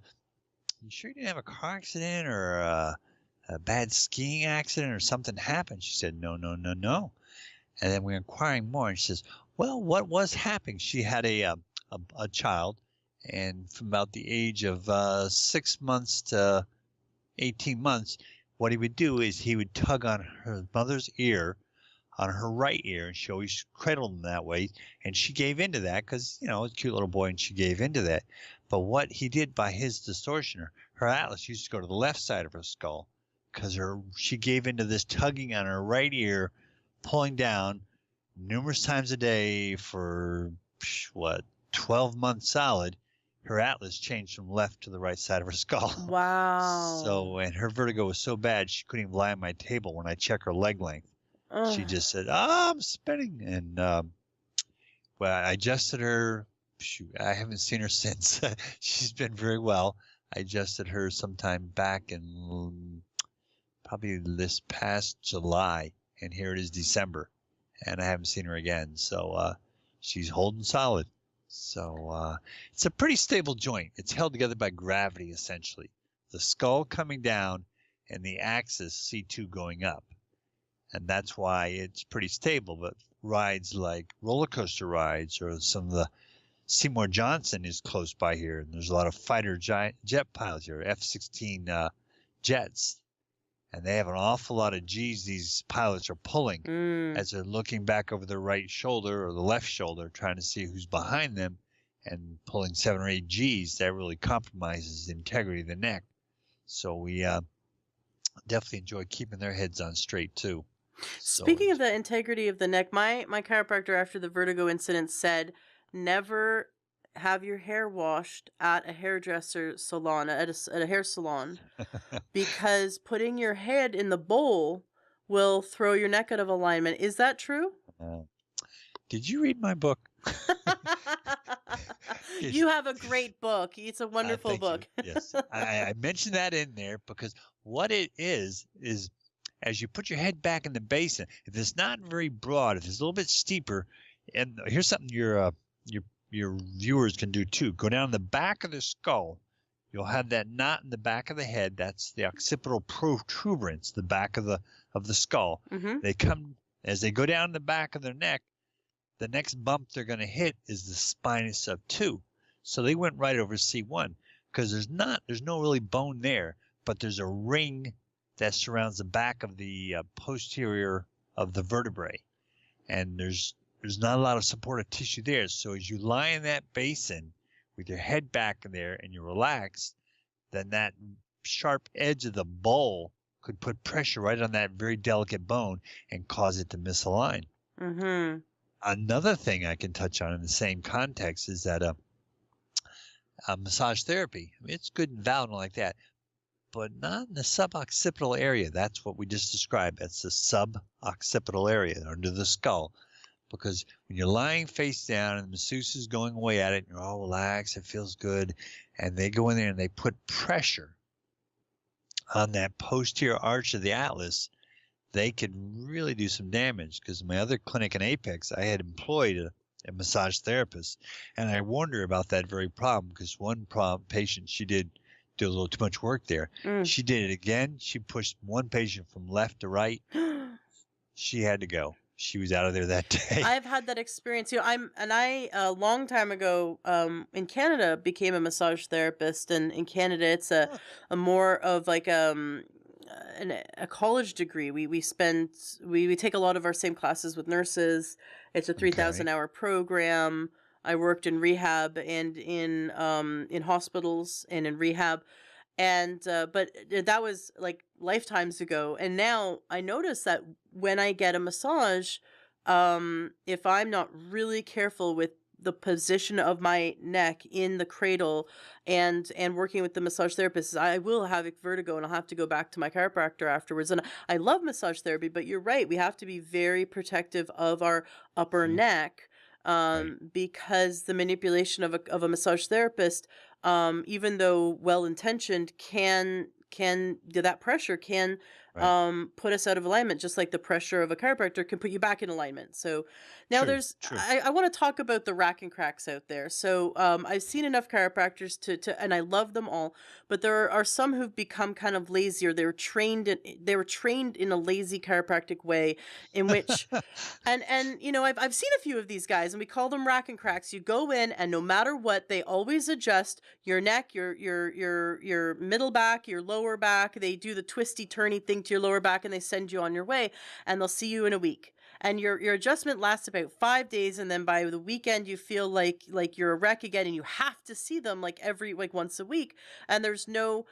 "You sure you didn't have a car accident or a bad skiing accident or something happened?" She said, "No, no, no, no." And then we're inquiring more, and she says, "Well, what was happening?" She had a child, and from about the age of 6 months to 18 months, what he would do is he would tug on her mother's ear, on her right ear, and she always cradled him that way, and she gave into that because, a cute little boy, and she gave into that. But what he did by his distortion, her atlas used to go to the left side of her skull because she gave into this tugging on her right ear, pulling down numerous times a day for, 12 months solid. Her atlas changed from left to the right side of her skull. Wow. So, and her vertigo was so bad she couldn't even lie on my table when I check her leg length. She just said, I'm spinning. And well, I adjusted her. Shoot, I haven't seen her since. She's been very well. I adjusted her sometime back in probably this past July, and here it is December, and I haven't seen her again. So she's holding solid. So it's a pretty stable joint. It's held together by gravity, essentially. The skull coming down and the axis C2 going up. And that's why it's pretty stable. But rides like roller coaster rides, or some of the Seymour Johnson is close by here, and there's a lot of fighter jet pilots here, F-16 jets, and they have an awful lot of G's these pilots are pulling as they're looking back over their right shoulder or the left shoulder, trying to see who's behind them, and pulling 7 or 8 G's. That really compromises the integrity of the neck. So we definitely enjoy keeping their heads on straight too. Speaking of the integrity of the neck, my chiropractor after the vertigo incident said, never have your hair washed at a hairdresser salon, at a hair salon, because putting your head in the bowl will throw your neck out of alignment. Is that true? Did you read my book? You have a great book. It's a wonderful book. Yes, I mentioned that in there because what it is as you put your head back in the basin, if it's not very broad, if it's a little bit steeper, and here's something your viewers can do too. Go down the back of the skull. You'll have that knot in the back of the head. That's the occipital protuberance, the back of the skull. Mm-hmm. They come as they go down the back of their neck. The next bump they're going to hit is the spinous of 2. So they went right over C1 because there's no really bone there, but there's a ring that surrounds the back of the posterior of the vertebrae, and there's not a lot of supportive tissue there. So as you lie in that basin with your head back in there and you're relaxed, then that sharp edge of the bowl could put pressure right on that very delicate bone and cause it to misalign. Mm-hmm. Another thing I can touch on in the same context is that massage therapy. I mean, it's good and valid like that, but not in the suboccipital area. That's what we just described. That's the suboccipital area under the skull. Because when you're lying face down and the masseuse is going away at it, and you're all relaxed, it feels good, and they go in there and they put pressure on that posterior arch of the atlas, they could really do some damage. Because in my other clinic in Apex, I had employed a massage therapist, and I warned her about that very problem because one patient, she did do a little too much work there. She did it again. She pushed one patient from left to right. She had to go. She was out of there that day. I've had that experience too. I a long time ago in Canada became a massage therapist, and in Canada it's a more of like a college degree. We take a lot of our same classes with nurses. It's a 3,000 hour program. I worked in rehab and in hospitals and in rehab. And but that was like lifetimes ago. And now I notice that when I get a massage, if I'm not really careful with the position of my neck in the cradle and working with the massage therapist, I will have vertigo and I'll have to go back to my chiropractor afterwards. And I love massage therapy, but you're right. We have to be very protective of our upper Mhm. neck, Right. because the manipulation of a massage therapist, even though well intentioned, can that pressure can Right. put us out of alignment, just like the pressure of a chiropractor can put you back in alignment. So now True. True. I want to talk about the rack and cracks out there. So I've seen enough chiropractors and I love them all, but there are some who've become kind of lazy, or they were trained in a lazy chiropractic way, in which and I've seen a few of these guys, and we call them rack and cracks. You go in, and no matter what, they always adjust your neck, your middle back, your lower back. They do the twisty turny thing to your lower back, and they send you on your way, and they'll see you in a week. And your adjustment lasts about 5 days, and then by the weekend you feel like you're a wreck again, and you have to see them like once a week. And there's no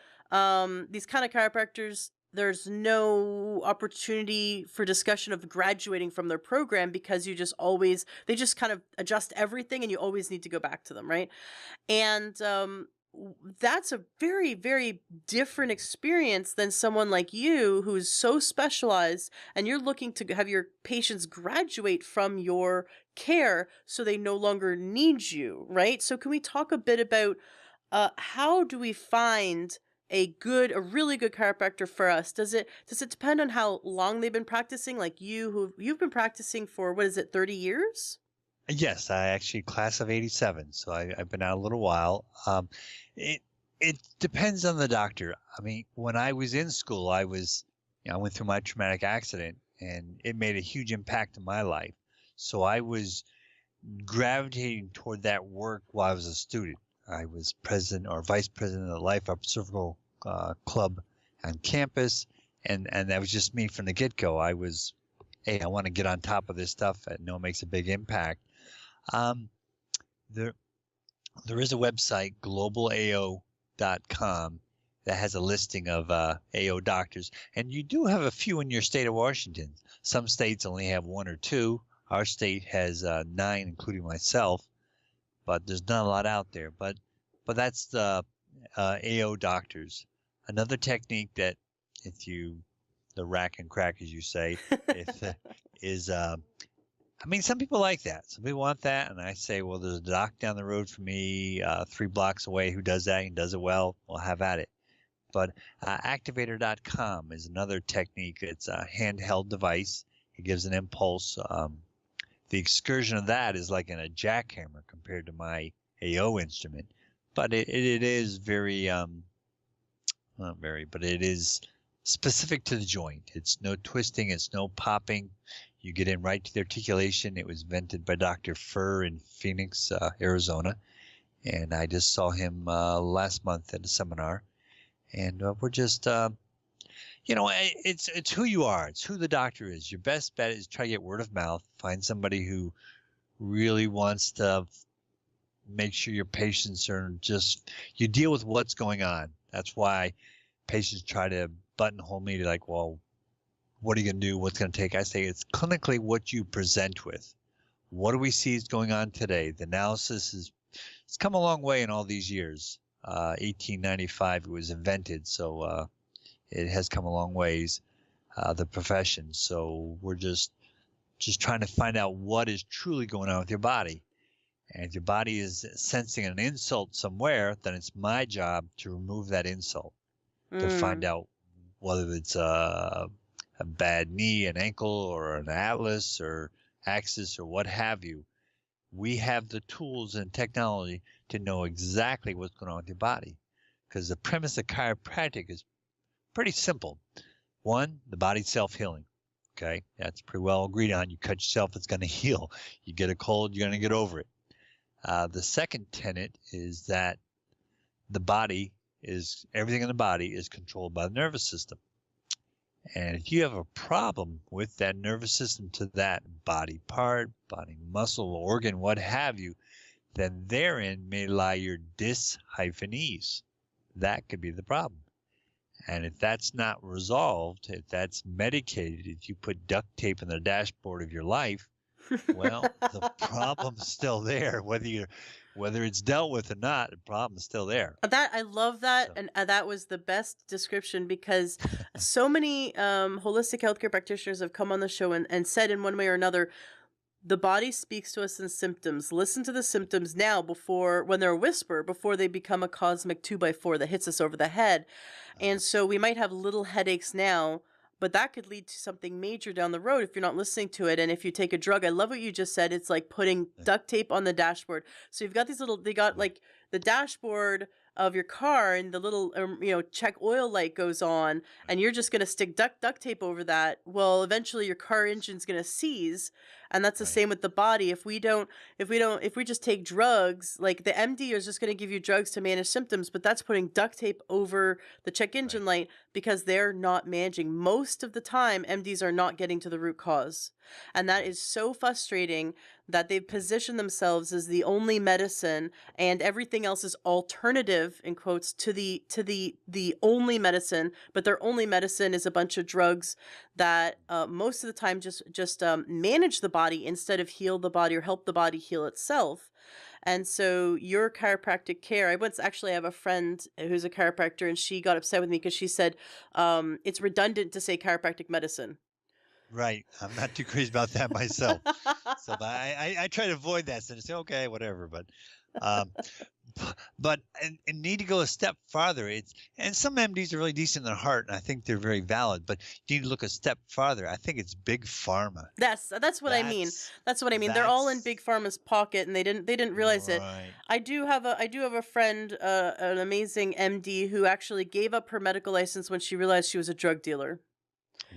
these kind of chiropractors, there's no opportunity for discussion of graduating from their program, because they just kind of adjust everything, and you always need to go back to them, right? And that's a very, very different experience than someone like you, who's so specialized, and you're looking to have your patients graduate from your care so they no longer need you, right? So can we talk a bit about how do we find a really good chiropractor for us? Does it depend on how long they've been practicing? Like you've been practicing for, what is it, 30 years? Yes, I actually class of '87, so I've been out a little while. It it depends on the doctor. I mean, when I was in school, I went through my traumatic accident, and it made a huge impact in my life. So I was gravitating toward that work while I was a student. I was president or vice president of the Life Up Cervical Club on campus, and that was just me from the get-go. Hey, I want to get on top of this stuff. I know it makes a big impact. Um, there, there is a website, globalao.com, that has a listing of AO doctors, and you do have a few in your state of Washington. Some states only have one or two. Our state has 9, including myself, but there's not a lot out there. But that's the AO doctors. Another technique that, the rack and crack, as you say, if, is I mean, some people like that. Some people want that, and I say, well, there's a doc down the road from me, 3 blocks away, who does that and does it well. We'll have at it. But activator.com is another technique. It's a handheld device. It gives an impulse. The excursion of that is like in a jackhammer compared to my AO instrument, but it is very not very, but it is specific to the joint. It's no twisting. It's no popping. You get in right to the articulation. It was invented by Dr. Furr in Phoenix, Arizona, and I just saw him last month at a seminar. And we're just, it's who you are. It's who the doctor is. Your best bet is try to get word of mouth. Find somebody who really wants to make sure your patients you deal with what's going on. That's why patients try to buttonhole me to like, well, what are you going to do? What's going to take? I say it's clinically what you present with. What do we see is going on today? The analysis it's come a long way in all these years. 1895 it was invented, so it has come a long ways, the profession. So we're just trying to find out what is truly going on with your body. And if your body is sensing an insult somewhere, then it's my job to remove that insult, to find out whether it's a bad knee, an ankle, or an atlas or axis or what have you. We have the tools and technology to know exactly what's going on with your body, because the premise of chiropractic is pretty simple. One, the body's self-healing. Okay, that's pretty well agreed on. You cut yourself, it's going to heal. You get a cold, you're going to get over it. The second tenet is that everything in the body is controlled by the nervous system. And if you have a problem with that nervous system to that body part, body muscle, organ, what have you, then therein may lie your dis-ease. That could be the problem. And if that's not resolved, if that's medicated, if you put duct tape in the dashboard of your life, Well, the problem's still there, whether it's dealt with or not. The problem's still there. That I love that, So and that was the best description because so many holistic healthcare practitioners have come on the show and said in one way or another, the body speaks to us in symptoms. Listen to the symptoms now before when they're a whisper, before they become a cosmic 2x4 that hits us over the head. And so we might have little headaches now, but that could lead to something major down the road if you're not listening to it. And if you take a drug, I love what you just said. It's like putting duct tape on the dashboard. So you've got these little, they got like the dashboard of your car and the little, check oil light goes on and you're just going to stick duct tape over that. Well, eventually your car engine's going to seize. And that's the right, same with the body. If we just take drugs, like the MD is just going to give you drugs to manage symptoms, but that's putting duct tape over the check engine right, light because they're not managing. Most of the time, MDs are not getting to the root cause. And that right, is so frustrating that they've positioned themselves as the only medicine and everything else is alternative in quotes to the only medicine, but their only medicine is a bunch of drugs that most of the time just manage the body instead of heal the body or help the body heal itself. And so your chiropractic care, I once actually have a friend who's a chiropractor and she got upset with me because she said it's redundant to say chiropractic medicine. right. I'm not too crazy about that myself. So I try to avoid that. So I say, okay, whatever. Um, but and need to go a step farther. And some MDs are really decent in their heart, and I think they're very valid. But you need to look a step farther. I think it's big pharma. That's what I mean. That's That's what I mean. They're all in that's Big Pharma's pocket, and they didn't realize it. right. I do have a friend, an amazing MD who actually gave up her medical license when she realized she was a drug dealer.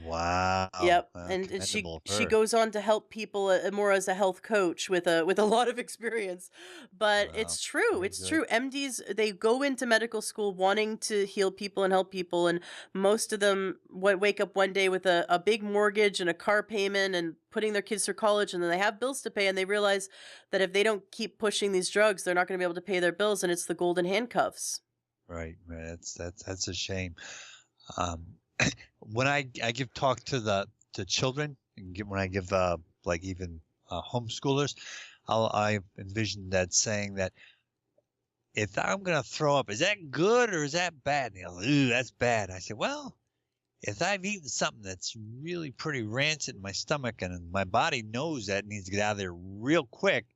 Wow. Yep, and she Commendable of she her. goes on to help people more as a health coach with a lot of experience. But Wow. it's true, Very it's good. true. MDs they go into medical school wanting to heal people and help people, and most of them wake up one day with a big mortgage and a car payment and putting their kids through college, and then they have bills to pay, and they realize that if they don't keep pushing these drugs, they're not going to be able to pay their bills, and it's the golden handcuffs. Right. Right. That's a shame. Um, when I give talk to children and when I give like even homeschoolers, I envision that saying that if I'm gonna throw up, is that good or is that bad? And they'll, ooh, that's bad. I say, well, if I've eaten something that's really pretty rancid in my stomach and my body knows that it needs to get out of there real quick,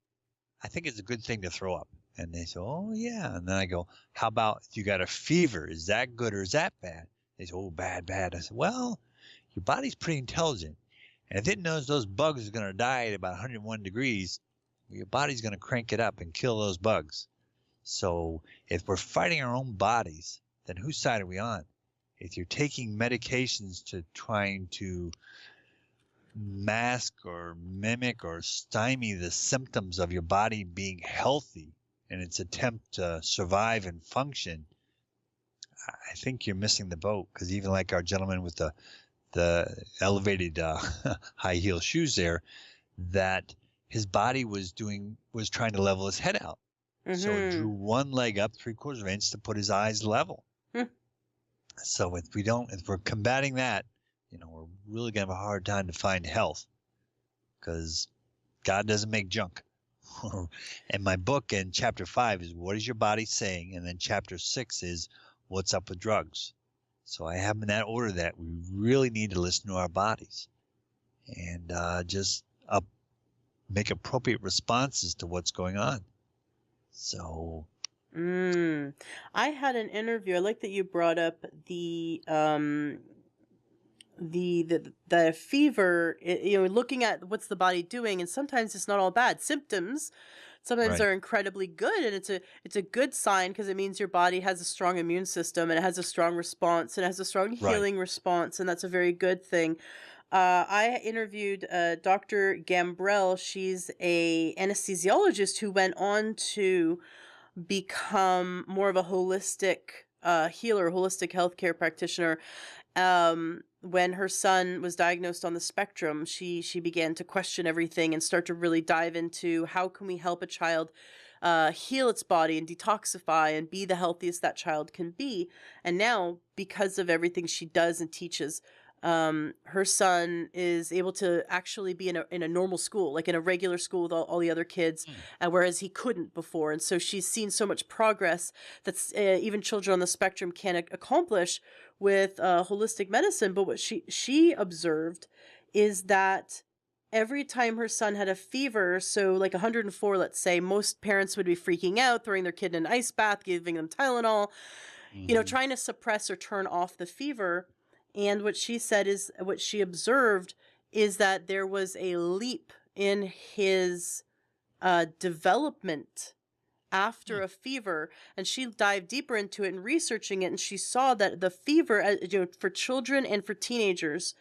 I think it's a good thing to throw up. And they say, oh yeah. And then I go, how about if you got a fever? Is that good or is that bad? They say, oh, bad, bad. I said, well, your body's pretty intelligent. And if it knows those bugs are going to die at about 101 degrees, your body's going to crank it up and kill those bugs. So if we're fighting our own bodies, then whose side are we on? If you're taking medications to trying to mask or mimic or stymie the symptoms of your body being healthy in its attempt to survive and function, I think you're missing the boat. Because even like our gentleman with the elevated high heel shoes there, that his body was trying to level his head out. So it drew Mm-hmm. one leg up 3/4 of an inch to put his eyes level. So if we're combating that, we're really gonna have a hard time to find health, because God doesn't make junk. And my book in chapter 5 is what is your body saying, and then chapter 6 is what's up with drugs. So I have them in that order, that we really need to listen to our bodies and just make appropriate responses to what's going on. So I had an interview. I like that you brought up the fever. Looking at what's the body doing, and sometimes it's not all bad symptoms. Sometimes right, they're incredibly good, and it's a good sign because it means your body has a strong immune system and it has a strong response and it has a strong right, healing response, and that's a very good thing. I interviewed Dr. Gambrell. She's a anesthesiologist who went on to become more of a holistic healer, holistic healthcare practitioner. When her son was diagnosed on the spectrum, she began to question everything and start to really dive into how can we help a child heal its body and detoxify and be the healthiest that child can be. And now, because of everything she does and teaches, her son is able to actually be in a normal school, like in a regular school with all the other kids, Mm. whereas he couldn't before. And so she's seen so much progress that's even children on the spectrum can accomplish with holistic medicine. But what she observed is that every time her son had a fever, so like 104, let's say, most parents would be freaking out, throwing their kid in an ice bath, giving them Tylenol, Mhm. trying to suppress or turn off the fever. And what she said is what she observed is that there was a leap in his development after Mm. a fever, and she dived deeper into it and researching it, and she saw that the fever, for children and for teenagers,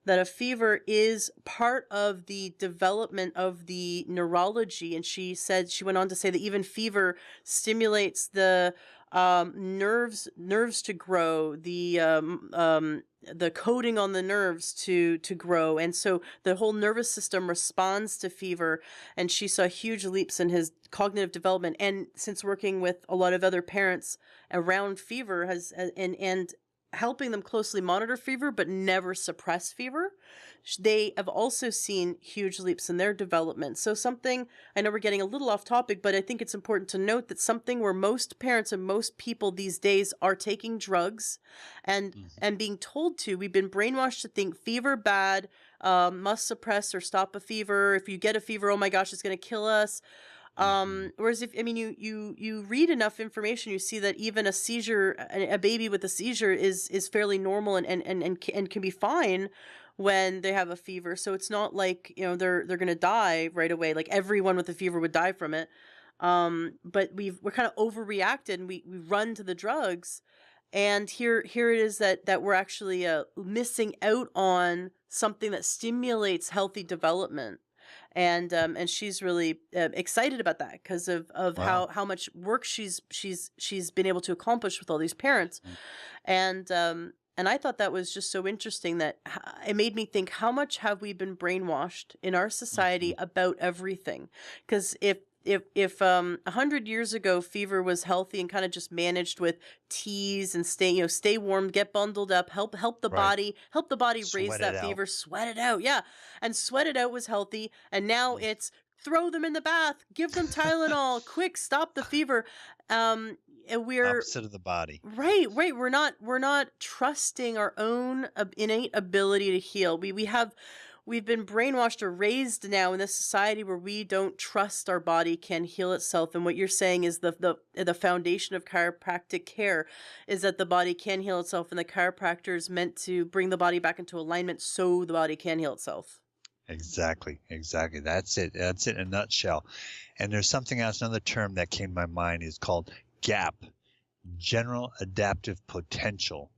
that a fever is part of the development of the neurology. And she said, she went on to say that even fever stimulates the nerves to grow, the coating on the nerves to grow, and so the whole nervous system responds to fever. And she saw huge leaps in his cognitive development. And since working with a lot of other parents around fever, and helping them closely monitor fever but never suppress fever, they have also seen huge leaps in their development. So something, I know we're getting a little off topic, but I think it's important to note that something where most parents and most people these days are taking drugs and Mhm. being told to, we've been brainwashed to think fever bad, must suppress or stop a fever. If you get a fever, oh my gosh, it's going to kill us. Mhm. Whereas if, I mean, you read enough information, you see that even a seizure, a baby with a seizure is fairly normal, and can be fine when they have a fever. So it's not like, they're going to die right away. Like everyone with a fever would die from it. But we're kind of overreacted, and we run to the drugs. And here it is that we're actually missing out on something that stimulates healthy development. And she's really excited about that because of Wow. how much work she's been able to accomplish with all these parents. Mm. And I thought that was just so interesting that it made me think, how much have we been brainwashed in our society Mhm. about everything? Because if 100 years ago fever was healthy and kind of just managed with teas and stay warm, get bundled up, Right. help the body raise Sweat it that out. fever, sweat it out, yeah, and sweat it out was healthy. And now Mm. it's throw them in the bath, give them Tylenol, quick, stop the fever. And we're Opposite of the body. right. We're not trusting our own innate ability to heal. We've been brainwashed or raised now in this society where we don't trust our body can heal itself. And what you're saying is the foundation of chiropractic care is that the body can heal itself, and the chiropractor is meant to bring the body back into alignment so the body can heal itself. Exactly. Exactly. That's it. That's it in a nutshell. And there's something else, another term that came to my mind is called GAP, general adaptive potential,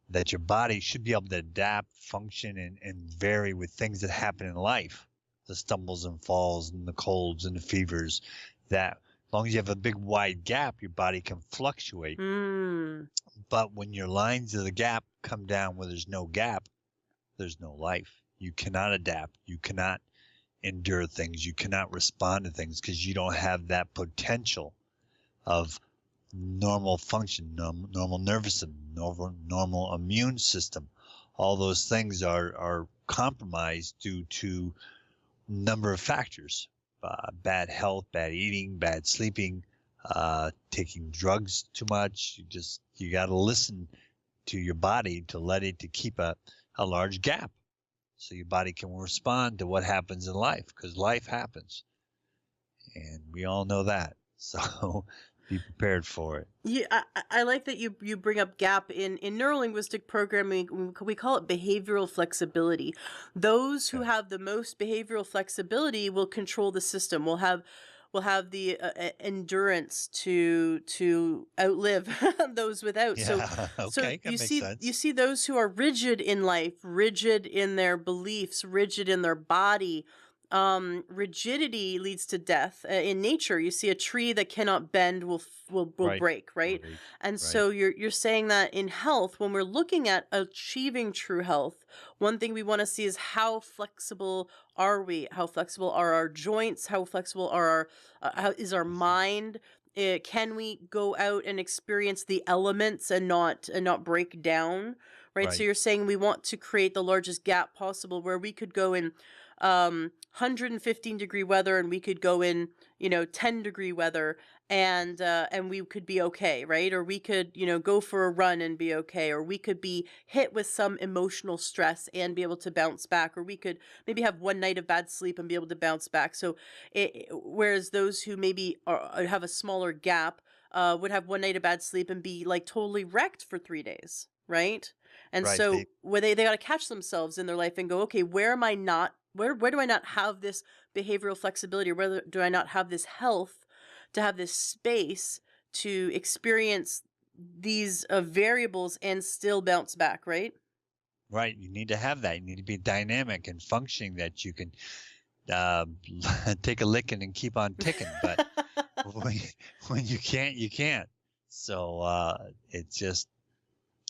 that your body should be able to adapt, function, and vary with things that happen in life, the stumbles and falls and the colds and the fevers, that as long as you have a big wide gap, your body can fluctuate. Mm. But when your lines of the gap come down where there's no gap, there's no life. You cannot adapt. You cannot endure things. You cannot respond to things because you don't have that potential of normal function, normal nervous system, normal immune system. All those things are compromised due to number of factors: bad health, bad eating, bad sleeping, taking drugs too much. You got to listen to your body to let it to keep a large gap so your body can respond to what happens in life, because life happens and we all know that. So be prepared for it. Yeah, I like that you bring up gap in neurolinguistic programming. We call it behavioral flexibility. Those who Okay. have the most behavioral flexibility will control the system. Will have the endurance to outlive those without. So Yeah. so Okay. you That makes see you sense. see those who are rigid in life, rigid in their beliefs, rigid in their body. Rigidity leads to death. In nature, you see a tree that cannot bend will Right. break, right? Right. And Right. so you're saying that in health, when we're looking at achieving true health, one thing we want to see is how flexible are we? How flexible are our joints? How flexible are how is our Mhm. mind? Can we go out and experience the elements and not break down, right? So Right. you're saying we want to create the largest gap possible where we could go in 115-degree weather and we could go in, 10-degree weather, and we could be okay, right? Or we could, go for a run and be okay, or we could be hit with some emotional stress and be able to bounce back, or we could maybe have one night of bad sleep and be able to bounce back. So whereas those who maybe have a smaller gap would have one night of bad sleep and be like totally wrecked for 3 days, right? And Right. so where they got to catch themselves in their life and go, okay, where am I not? Where do I not have this behavioral flexibility, or where do I not have this health to have this space to experience these variables and still bounce back, right? Right. You need to have that. You need to be dynamic and functioning that you can uh, take a licking and keep on ticking. But when, when you can't, you can't. So it's just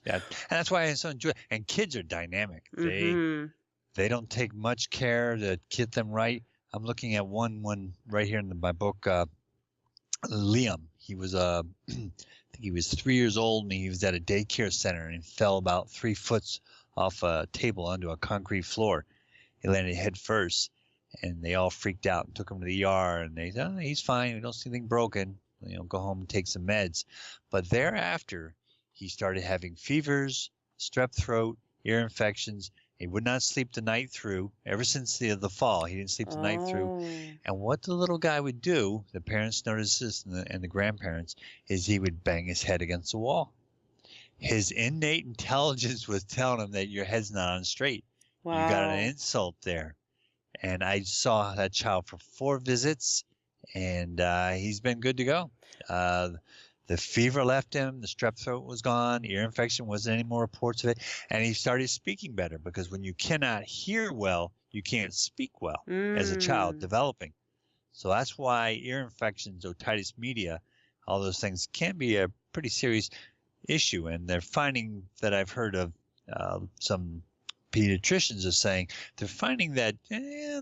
yeah, and that's why I so enjoy it. And kids are dynamic. Mm-hmm. They don't take much care to get them right. I'm looking at one right here in my book. Liam. He was I think he was 3 years old, and he was at a daycare center and he fell about 3 foot off a table onto a concrete floor. He landed head first, and they all freaked out and took him to the ER. And they said, oh, he's fine. We don't see anything broken. Go home and take some meds. But thereafter, he started having fevers, strep throat, ear infections. He would not sleep the night through. Ever since the fall, he didn't sleep the night through. And what the little guy would do, the parents noticed this, and the grandparents, is he would bang his head against the wall. His innate intelligence was telling him that your head's not on straight. Wow. You got an insult there. And I saw that child for 4 visits, and he's been good to go. The fever left him. The strep throat was gone. Ear infection wasn't any more reports of it. And he started speaking better, because when you cannot hear well, you can't speak well as a child developing. So that's why ear infections, otitis media, all those things can be a pretty serious issue. And they're finding that I've heard of some pediatricians are saying they're finding that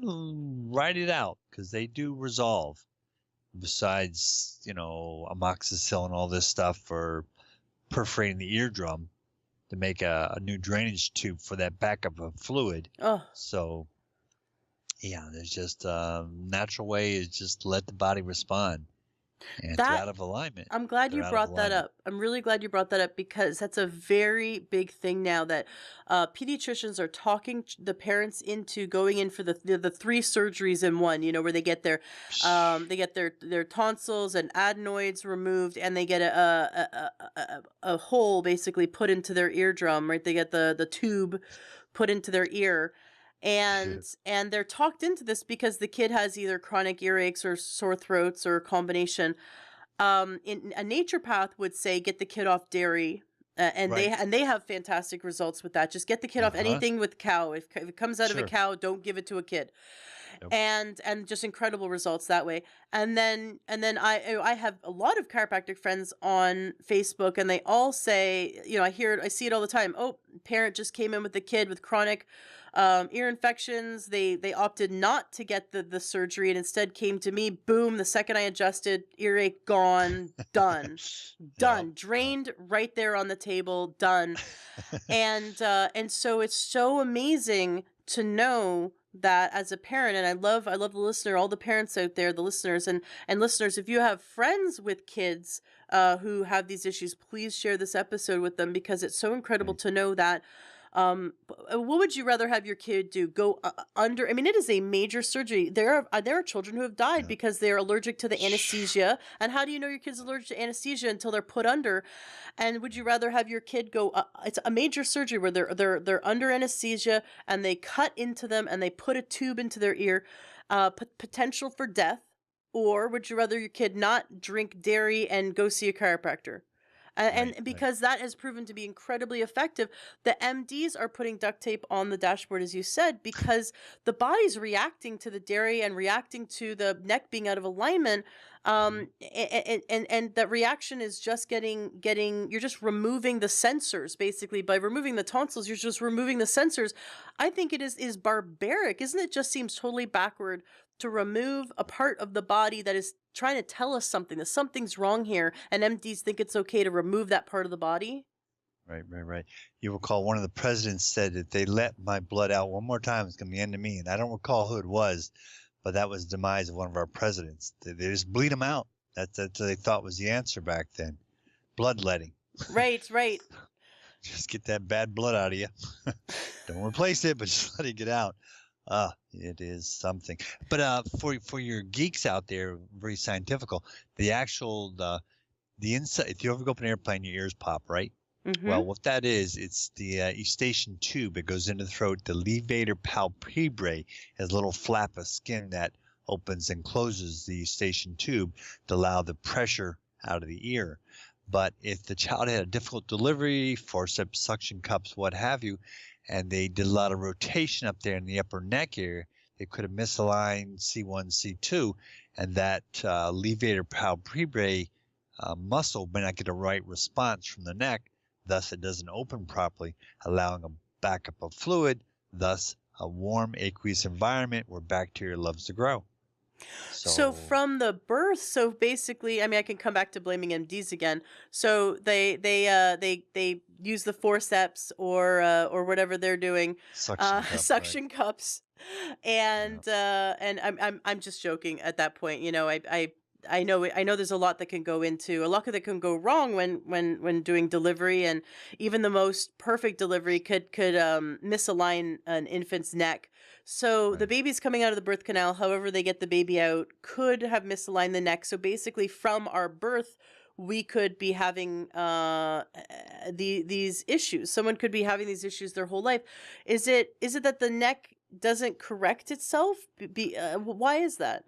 write it out, because they do resolve. Besides, amoxicillin and all this stuff for perforating the eardrum to make a new drainage tube for that backup of fluid. Oh. So, yeah, there's just a natural way is just let the body respond. And it's out of alignment. I'm glad you brought that up. I'm really glad you brought that up, because that's a very big thing now that pediatricians are talking the parents into going in for the 3 surgeries in one, where they get their tonsils and adenoids removed, and they get a hole basically put into their eardrum, right? They get the tube put into their ear. And they're talked into this because the kid has either chronic earaches or sore throats or a combination. In a naturopath would say get the kid off dairy, and they have fantastic results with that. Just get the kid off anything with cow. If it comes out of a cow, don't give it to a kid. Yep. And just incredible results that way. And then I have a lot of chiropractic friends on Facebook, and they all say, I see it all the time. Oh, parent just came in with the kid with chronic ear infections. They opted not to get the surgery and instead came to me. Boom, the second I adjusted, earache gone, done. Done, drained right there on the table, done. And so it's so amazing to know that as a parent, and I love the listener, all the parents out there, the listeners, and listeners, if you have friends with kids who have these issues, please share this episode with them, because it's so incredible to know that. What would you rather have your kid do? Go under? I mean, it is a major surgery. There are children who have died because they're allergic to the anesthesia. And how do you know your kid's allergic to anesthesia until they're put under? And would you rather have your kid go? It's a major surgery where they're under anesthesia and they cut into them and they put a tube into their ear, potential for death. Or would you rather your kid not drink dairy and go see a chiropractor? And because that has proven to be incredibly effective, the MDs are putting duct tape on the dashboard, as you said, because the body's reacting to the dairy and reacting to the neck being out of alignment. And that reaction is just you're just removing the sensors, basically. By removing the tonsils, you're just removing the sensors. I think it is barbaric. Isn't it? Just seems totally backward to remove a part of the body that is trying to tell us something, that something's wrong here, and MDs think it's okay to remove that part of the body. Right. You recall one of the presidents said that they let my blood out one more time, it's going to be the end of me. And I don't recall who it was, but that was the demise of one of our presidents. They just bleed them out. That's what they thought was the answer back then. Bloodletting. Right. Just get that bad blood out of you. Don't replace it, but just let it get out. It is something. But for your geeks out there, very scientific, the actual the inside. If you ever go up an airplane, your ears pop, right? Mm-hmm. Well, what that is, it's the eustachian tube. It goes into the throat. The levator palpebrae has a little flap of skin that opens and closes the eustachian tube to allow the pressure out of the ear. But if the child had a difficult delivery, forceps, suction cups, what have you, and they did a lot of rotation up there in the upper neck area, they could have misaligned C1, C2, and that levator palpebrae muscle may not get a right response from the neck. Thus, it doesn't open properly, allowing a backup of fluid, thus a warm aqueous environment where bacteria loves to grow. So from the birth, so basically, I mean, I can come back to blaming MDs again. So they use the forceps or whatever they're doing, suction cups, and I'm just joking at that point. You know, I know there's a lot that can go wrong when doing delivery, and even the most perfect delivery could misalign an infant's neck. So the baby's coming out of the birth canal, however they get the baby out, could have misaligned the neck. So basically from our birth, we could be having these issues. Someone could be having these issues their whole life. Is it that the neck doesn't correct itself? Why is that?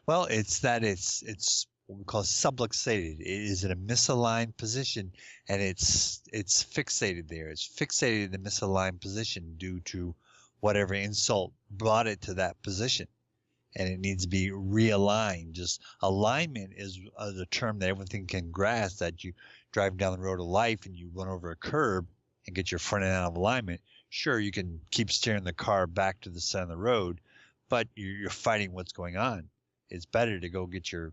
Well, it's what we call subluxated. It is in a misaligned position, and it's fixated there. It's fixated in the misaligned position due to whatever insult brought it to that position, and it needs to be realigned. Just alignment is the term that everything can grasp. That you drive down the road of life and you run over a curb and get your front end out of alignment. Sure, you can keep steering the car back to the center of the road, but you're fighting what's going on. It's better to go get your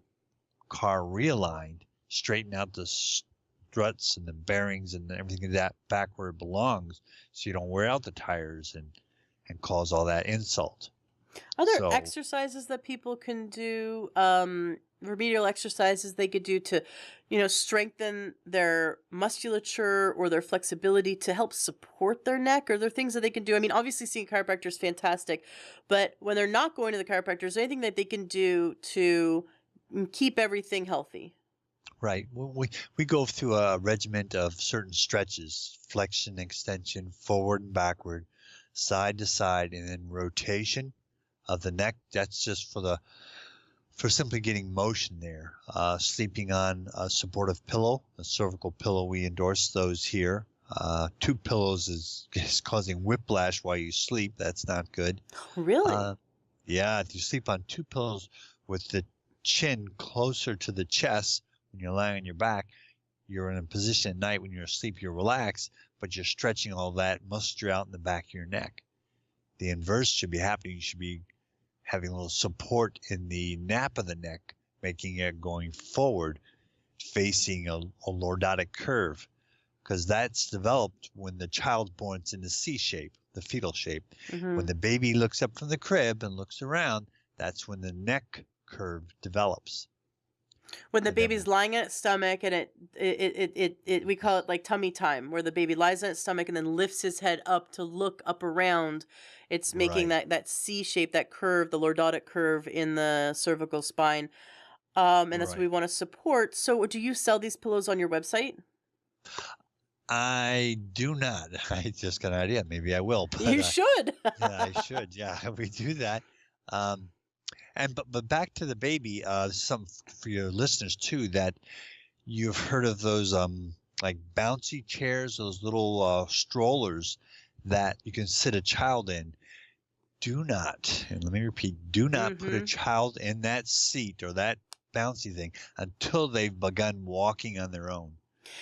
car realigned, straighten out the struts and the bearings and everything that back where it belongs, so you don't wear out the tires and cause all that insult. Are there exercises that people can do, remedial exercises they could do to, strengthen their musculature or their flexibility to help support their neck? Are there things that they can do? I mean, obviously seeing a chiropractor is fantastic, but when they're not going to the chiropractor, is there anything that they can do to keep everything healthy? Right. We go through a regimen of certain stretches, flexion, extension, forward and backward, side to side, and then rotation of the neck. That's just for simply getting motion there. Sleeping on a supportive pillow, a cervical pillow, we endorse those here. 2 pillows is causing whiplash while you sleep. That's not good. Really? Yeah, if you sleep on 2 pillows with the chin closer to the chest when you're lying on your back, you're in a position at night when you're asleep, you're relaxed, but you're stretching all that muscle out in the back of your neck. The inverse should be happening. You should be having a little support in the nape of the neck, making it going forward, facing a lordotic curve, because that's developed when the child's born. It's in the C shape, the fetal shape. Mm-hmm. When the baby looks up from the crib and looks around, that's when the neck curve develops. When the baby's lying on its stomach and it we call it like tummy time, where the baby lies on its stomach and then lifts his head up to look up around. It's making that C shape, that curve, the lordotic curve in the cervical spine. And that's what we want to support. So do you sell these pillows on your website? I do not. I just got an idea. Maybe I will. But, you should. Yeah, I should. Yeah, we do that. But back to the baby, some for your listeners too, that you've heard of those like bouncy chairs, those little strollers that you can sit a child in. Do not, and let me repeat, do not put a child in that seat or that bouncy thing until they've begun walking on their own.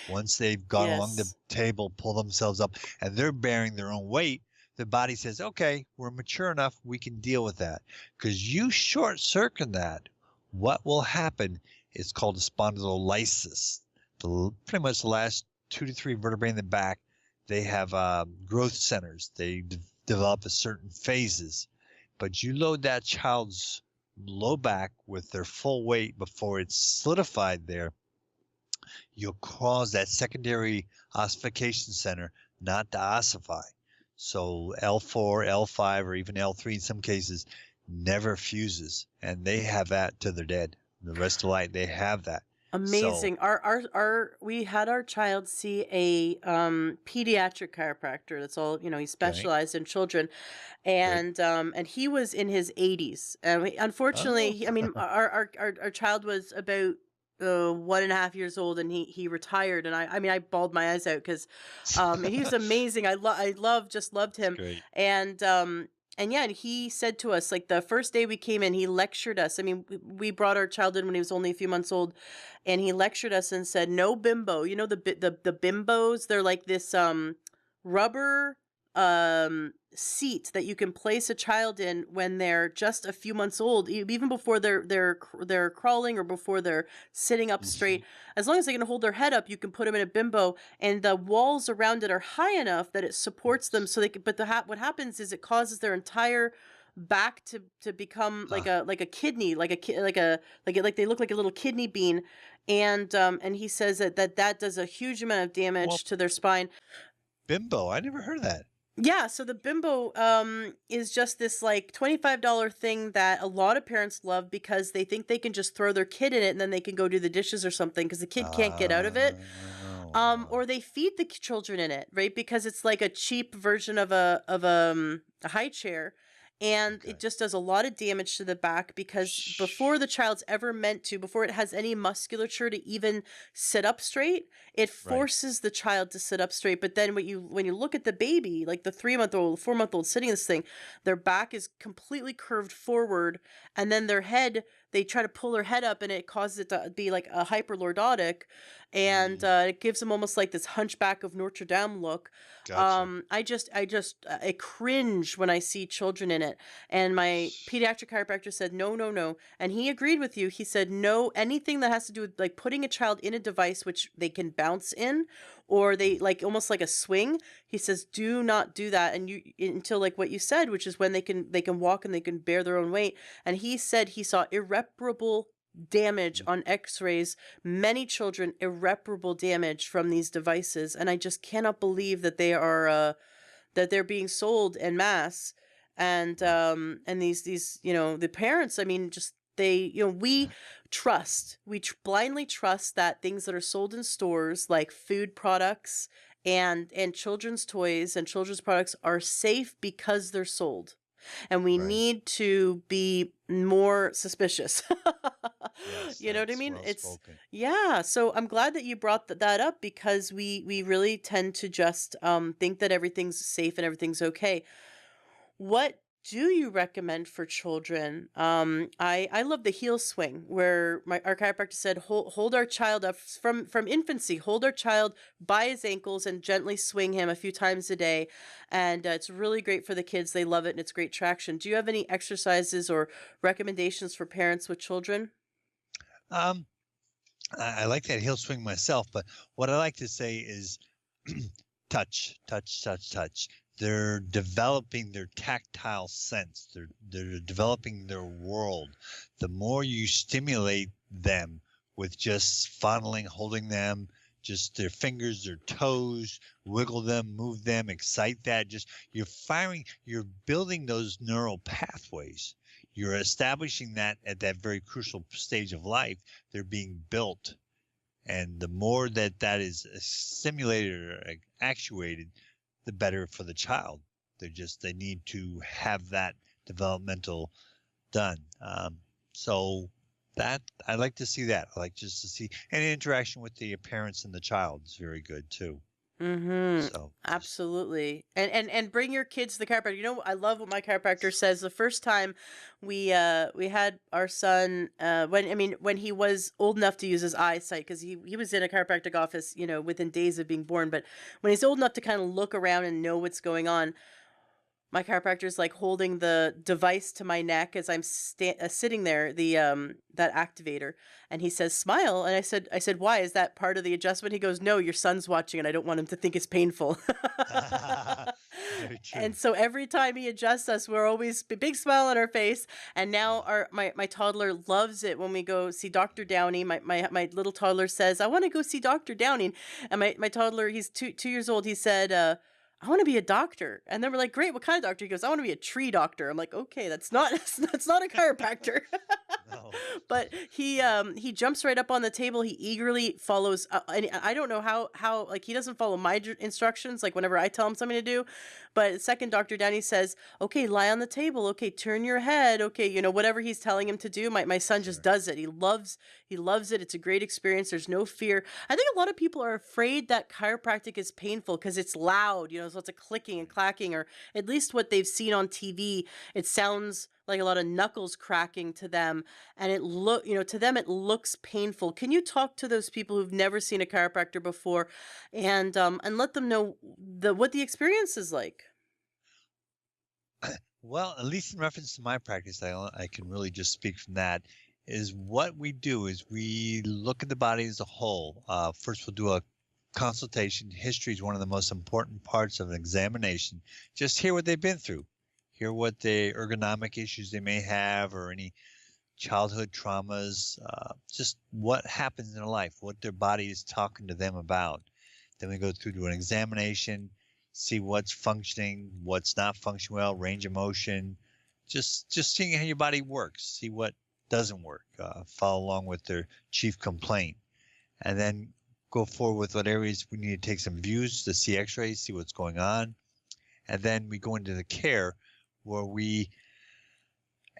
Once they've gone along the table, pull themselves up, and they're bearing their own weight, the body says, okay, we're mature enough, we can deal with that. Because you short-circuit that what will happen is called a spondylolysis. Pretty much the last 2 to 3 vertebrae in the back, they have growth centers. They develop at certain phases. But you load that child's low back with their full weight before it's solidified there, you'll cause that secondary ossification center not to ossify. So L4, L5, or even L3 in some cases never fuses, and they have that to their dead. The rest of life, they have that. Amazing. Our we had our child see a pediatric chiropractor. That's all, he Okay, specialized in children. good. And he was in his 80s. And unfortunately, Oh, I mean, our child was about 1.5 years old, and he retired. And I mean, I bawled my eyes out because he was amazing. Just loved it's him. great. And yeah, and he said to us, like, the first day we came in, he lectured us. I mean, we brought our child in when he was only a few months old, and he lectured us and said, "No bimbo." You know, the bimbos, they're like this rubber seat that you can place a child in when they're just a few months old, even before they're crawling or before they're sitting up Hmm. straight. As long as they can hold their head up, you can put them in a bimbo, and the walls around it are high enough that it supports them, so they can, but what happens is it causes their entire back to become Huh. like a kidney, like they look like a little kidney bean. And he says that does a huge amount of Well, damage to their spine. bimbo, I never heard of that. Yeah, so the bimbo is just this like $25 thing that a lot of parents love because they think they can just throw their kid in it and then they can go do the dishes or something because the kid can't get out of it. Oh, Or they feed the children in it, right? Because it's like a cheap version of a high chair, and it okay. just does a lot of damage to the back because before Shh. the child's ever meant to, before it has any musculature to even sit up straight, it Right. forces the child to sit up straight. But then when you look at the baby, like the 3 month old, 4 month old sitting in this thing, their back is completely curved forward, and then their head, they try to pull their head up, and it causes it to be like a hyperlordotic, and Mm, it gives them almost like this Hunchback of Notre Dame look. gotcha. I cringe when I see children in it. And my pediatric chiropractor said, no, no, no. And he agreed with you. He said, no, anything that has to do with like putting a child in a device which they can bounce in, or they like almost like a swing. He says, do not do that. And you, until like what you said, which is when they can walk and they can bear their own weight. And he said he saw irreparable damage Mm, on x-rays, many children irreparable damage from these devices, and I just cannot believe that they're being sold en masse. right. And these the parents, I mean, just they we blindly trust that things that are sold in stores like food products and children's toys and children's products are safe because they're sold, and we Right. need to be more suspicious. Yes, You know what I that's mean? well It's spoken. Yeah, so I'm glad that you brought that up because we really tend to just think that everything's safe and everything's okay. What do you recommend for children? I love the heel swing where our chiropractor said hold our child up from infancy, hold our child by his ankles and gently swing him a few times a day, and it's really great for the kids. They love it and it's great traction. Do you have any exercises or recommendations for parents with children? Um, I like that heel swing myself, but what I like to say is touch, touch, touch, touch. They're developing their tactile sense. They're developing their world. The more you stimulate them with just fondling, holding them, just their fingers, their toes, wiggle them, move them, excite that. Just you're building those neural pathways. You're establishing that at that very crucial stage of life. They're being built, and the more that that is stimulated or actuated, the better for the child. They need to have that developmental done. So that I like to see that. I like just to see any interaction with the parents and the child is very good too. Mm-hmm. So just Absolutely. And bring your kids to the chiropractor. I love what my chiropractor says. The first time we had our son when he was old enough to use his eyesight, because he was in a chiropractic office, within days of being born, but when he's old enough to kind of look around and know what's going on, my chiropractor's like holding the device to my neck as I'm sitting there, the that activator, and he says, "Smile." And I said, "Why? Is that part of the adjustment?" He goes, "No, your son's watching, and I don't want him to think it's painful." Very And true. so every time he adjusts us, we're always big smile on our face. And now my toddler loves it when we go see Dr. Downey. My little toddler says, "I want to go see Dr. Downey." And my toddler, he's 2 years old. He said, "I want to be a doctor." And then we're like, "Great, what kind of doctor?" He goes, "I want to be a tree doctor." I'm like, "Okay, that's not that's not a chiropractor." No. But he jumps right up on the table. He eagerly follows, and I don't know how like he doesn't follow my instructions like whenever I tell him something to do. But second Dr. Downey says, "Okay, lie on the table. Okay, turn your head. Okay, whatever he's telling him to do." My son just Sure. does it. He loves it. It's a great experience. There's no fear. I think a lot of people are afraid that chiropractic is painful because it's loud, there's lots of clicking and Right. clacking, or at least what they've seen on TV. It sounds like a lot of knuckles cracking to them, and to them it looks painful. Can you talk to those people who've never seen a chiropractor before, and let them know what the experience is like? Well, at least in reference to my practice, I can really just speak from that. Is what we do is we look at the body as a whole. First, we'll do a consultation. History is one of the most important parts of an examination. Just hear what they've been through, hear what the ergonomic issues they may have, or any childhood traumas, just what happens in their life, what their body is talking to them about. Then we go through to an examination, see what's functioning, what's not functioning well, range of motion, just seeing how your body works, see what doesn't work, follow along with their chief complaint, and then go forward with what areas we need to take some views to see x-rays, see what's going on. And then we go into the care where we,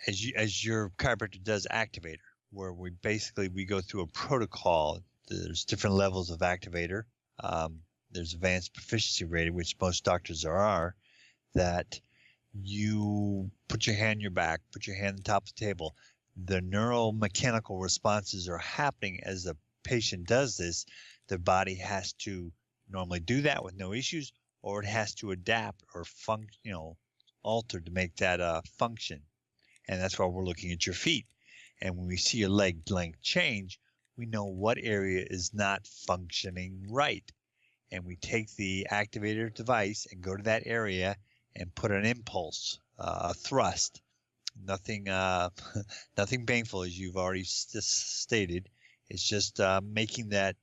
as your chiropractor does, activator, where we go through a protocol. There's different levels of activator. There's advanced proficiency rating, which most doctors are, that you put your hand on your back, put your hand on the top of the table. The neuromechanical responses are happening as the patient does this. The body has to normally do that with no issues, or it has to adapt or alter to make that function. And that's why we're looking at your feet. And when we see your leg length change, we know what area is not functioning right. And we take the activator device and go to that area and put an impulse, a thrust. Nothing, nothing painful, as you've already stated. It's just making that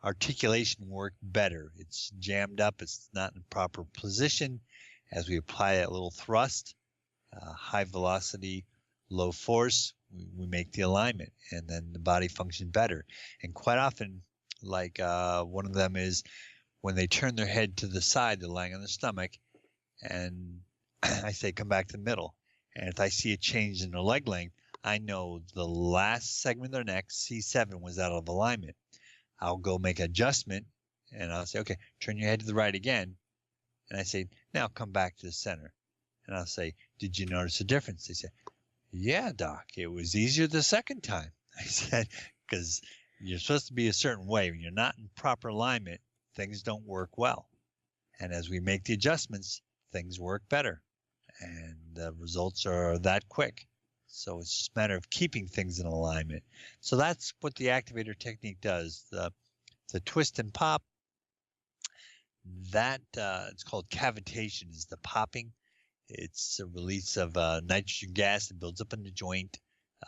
articulation work better. It's jammed up. It's not in proper position. As we apply that little thrust, high velocity, low force, we make the alignment, and then the body functions better. And quite often, like one of them is when they turn their head to the side, they're lying on their stomach, and I say, come back to the middle. And if I see a change in their leg length, I know the last segment of their neck, C7, was out of alignment. I'll go make an adjustment, and I'll say, okay, turn your head to the right again. And I say, now come back to the center. And I'll say, did you notice a difference? They say, yeah, doc, it was easier the second time. I said, because you're supposed to be a certain way. When you're not in proper alignment, things don't work well. And as we make the adjustments, things work better. And the results are that quick. So it's just a matter of keeping things in alignment. So that's what the activator technique does. The twist and pop, that it's called cavitation, is the popping. It's a release of nitrogen gas that builds up in the joint.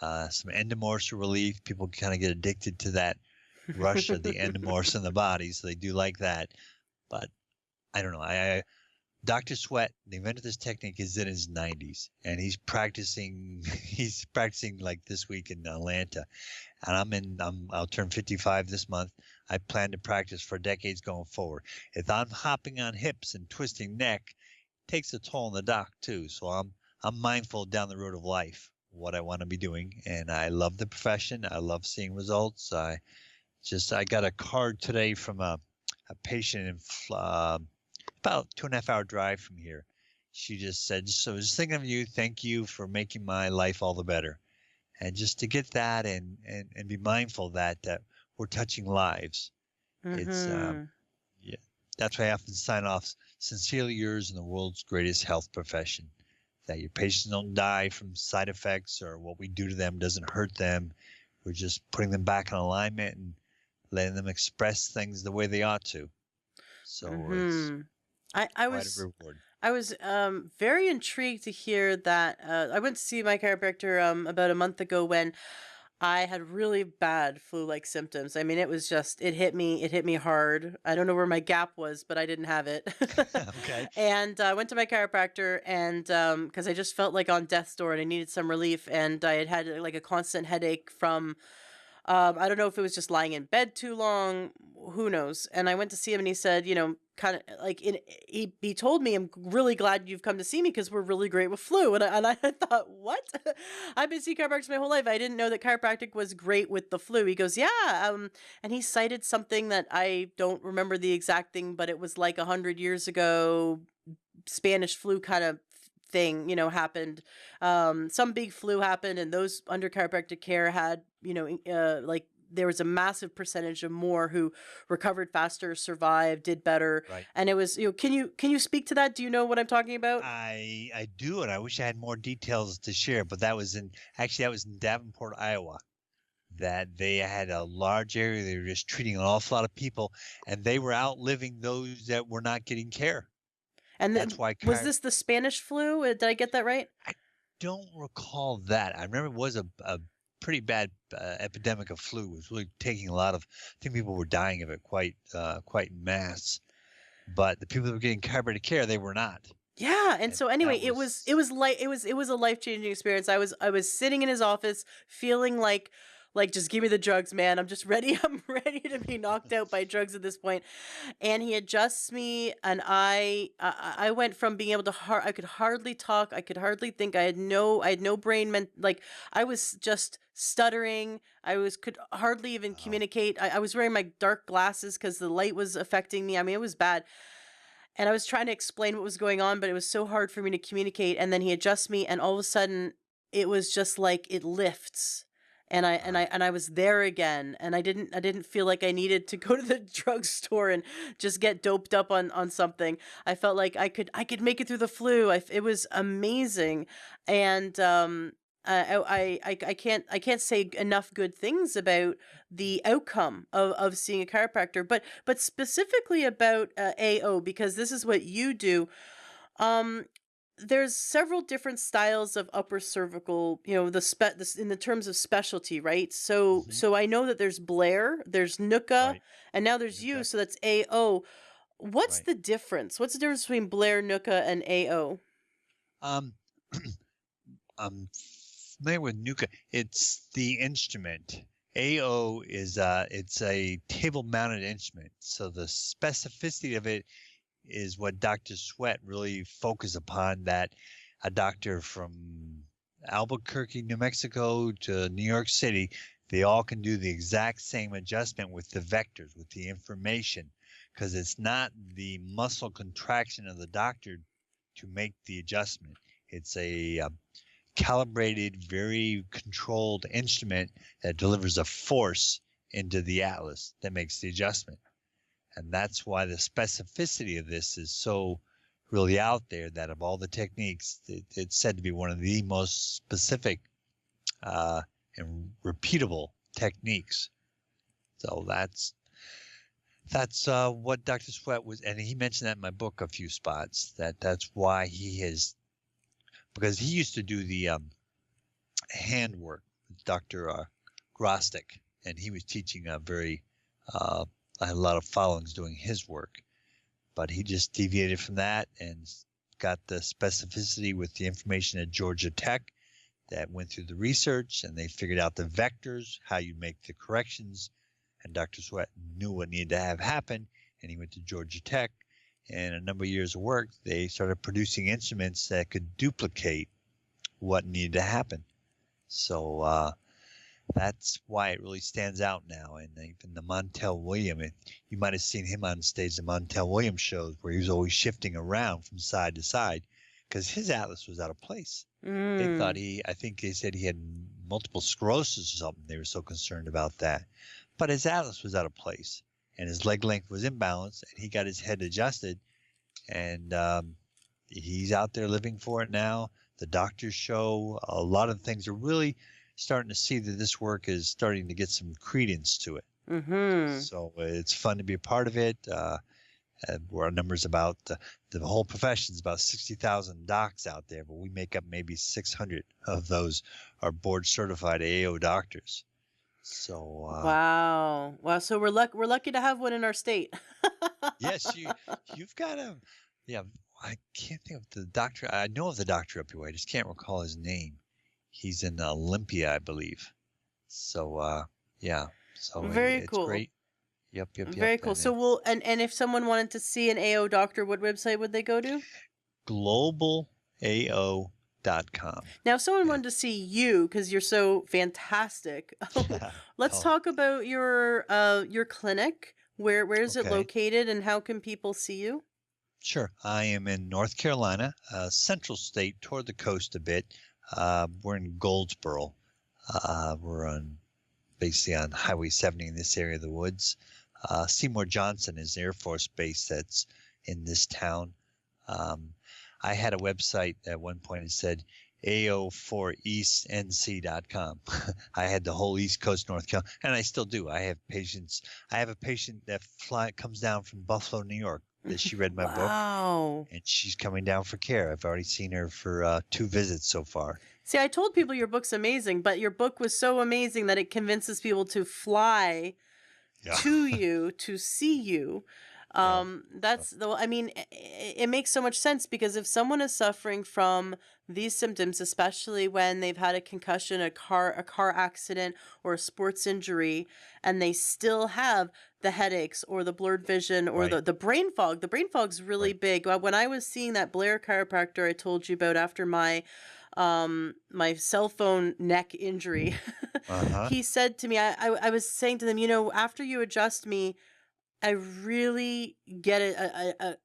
Some endomorph relief. People kind of get addicted to that rush of the endomorphs in the body, so they do like that. But I don't know. Dr. Sweat, the inventor of this technique, is in his 90s, and he's practicing. He's practicing like this week in Atlanta, and I'll turn 55 this month. I plan to practice for decades going forward. If I'm hopping on hips and twisting neck, it takes a toll on the doc too. So I'm mindful down the road of life what I want to be doing, and I love the profession. I love seeing results. I got a card today from a patient in about 2.5 hour drive from here. She just said, so I was thinking of you. Thank you for making my life all the better. And just to get that and be mindful that we're touching lives. It's Mm-hmm. yeah. That's why I often Sincerely yours in the world's greatest health profession. That your patients don't die from side effects or what we do to them doesn't hurt them. We're just putting them back in alignment and letting them express things the way they ought to. So it's Mm-hmm. I quite a was reward. I was very intrigued to hear that. I went to see my chiropractor about a month ago when I had really bad flu-like symptoms. I mean, it was just it hit me hard. I don't know where my gap was, but I didn't have it. Okay. And I went to my chiropractor and because I just felt like on death's door and I needed some relief and I had had like a constant headache from I don't know if it was just lying in bed too long, who knows. And I went to see him and he said, kind of like he told me, I'm really glad you've come to see me because we're really great with flu. And I thought, what? I've been seeing chiropractors my whole life. I didn't know that chiropractic was great with the flu. He goes, yeah. And he cited something that I don't remember the exact thing, but it was like 100 years ago, Spanish flu kind of thing, happened. Some big flu happened, and those under chiropractic care had, like there was a massive percentage of more who recovered faster, survived, did better, Right. and it was, can you speak to that? Do you know what I'm talking about? I do, and I wish I had more details to share, but that was in Davenport, Iowa. That they had a large area. They were just treating an awful lot of people, and they were outliving those that were not getting care. And That's why was this the Spanish flu? Did I get that right? I don't recall that. I remember it was a pretty bad epidemic of flu. It was really taking a lot of. I think people were dying of it quite en masse. But the people that were getting chiropractic care, they were not. Yeah, and And so anyway, that it was was like it was a life-changing experience. I was sitting in his office feeling like just give me the drugs, man. I'm just ready. I'm ready to be knocked out by drugs at this point. And he adjusts me and I went from being able to I could hardly talk, I could hardly think. I had no brain like I was just stuttering. Could hardly even wow. communicate. I was wearing my dark glasses cuz the light was affecting me. I mean, it was bad. And I was trying to explain what was going on, but it was so hard for me to communicate. And then he adjusts me, and all of a sudden, it was just like it lifts, and I was there again. And I didn't feel like I needed to go to the drugstore and just get doped up on something. I felt like I could make it through the flu. It was amazing, and I can't say enough good things about the outcome of seeing a chiropractor, but specifically about AO, because this is what you do. Um, there's several different styles of upper cervical, in the terms of specialty, right? So Hmm. so I know that there's Blair, there's Nuka, Right. and now there's you, Okay. so that's AO. What's Right. the difference? What's the difference between Blair, Nuka, and AO? Um, I'm familiar with Nuka. It's the instrument. AO is it's a table mounted instrument. So the specificity of it is what Dr. Sweat really focused upon, that a doctor from Albuquerque, New Mexico to New York City, they all can do the exact same adjustment with the vectors, with the information, because it's not the muscle contraction of the doctor to make the adjustment. It's a calibrated, very controlled instrument that delivers a force into the atlas that makes the adjustment. And that's why the specificity of this is so really out there, that of all the techniques, it's said to be one of the most specific and repeatable techniques. So that's what Dr. Sweat was, and he mentioned that in my book a few spots, that's why he has, because he used to do the handwork with Dr. Grostic, and he was teaching a very, I had a lot of followings doing his work, but he just deviated from that and got the specificity with the information at Georgia Tech that went through the research, and they figured out the vectors, how you make the corrections, and Dr. Sweat knew what needed to have happen, and he went to Georgia Tech, and a number of years of work, they started producing instruments that could duplicate what needed to happen. So that's why it really stands out now. And even the Montel Williams, you might have seen him on stage, the Montel Williams shows, where he was always shifting around from side to side because his atlas was out of place. They thought I think they said he had multiple sclerosis or something. They were so concerned about that. But his atlas was out of place, and his leg length was imbalanced, and he got his head adjusted, and he's out there living for it now. The doctors show a lot of things are really starting to see that this work is starting to get some credence to it. Mm-hmm. So it's fun to be a part of it. Our numbers about the whole profession is about 60,000 docs out there, but we make up maybe 600 of those are board certified AO doctors. So Wow. Wow. So we're lucky to have one in our state. yes, you've got a yeah. I can't think of the doctor. I know of the doctor up your way. I just can't recall his name. He's in Olympia, I believe. So yeah. So Very it's cool. great. Yep. Very cool. And So we'll and if someone wanted to see an AO doctor, what website would they go to? globalao.com. Now, if someone wanted to see you because you're so fantastic, let's Oh, talk about your clinic. Where is it okay. located, and how can people see you? Sure. I am in North Carolina, central state, toward the coast a bit. We're in Goldsboro. We're basically on Highway 70 in this area of the woods. Seymour Johnson is the Air Force base that's in this town. I had a website at one point that said AO4EastNC.com. I had the whole East Coast, North Carolina, and I still do. I have patients. I have a patient that comes down from Buffalo, New York, that she read my book, Wow. and she's coming down for care. I've already seen her for 2 visits so far. See, I told people your book's amazing, but your book was so amazing that it convinces people to fly Yeah. to you to see you. Yeah. That's the, I mean, it makes so much sense because if someone is suffering from these symptoms, especially when they've had a concussion, a car accident, or a sports injury, and they still have the headaches or the blurred vision or Right. the brain fog. The brain fog's really Right. big. When I was seeing that Blair chiropractor I told you about after my cell phone neck injury, Uh-huh. he said to me, I was saying to them, after you adjust me, I really get a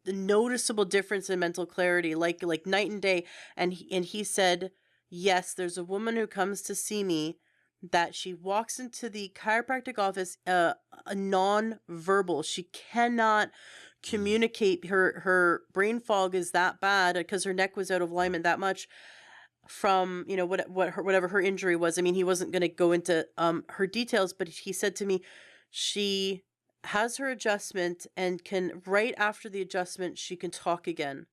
noticeable difference in mental clarity, like night and day. And he said, yes, there's a woman who comes to see me that she walks into the chiropractic office a non-verbal. She cannot Mm, communicate. Her brain fog is that bad because her neck was out of yeah. alignment that much from whatever her injury was. I mean, he wasn't going to go into her details, but he said to me, she has her adjustment and can, right after the adjustment, she can talk again.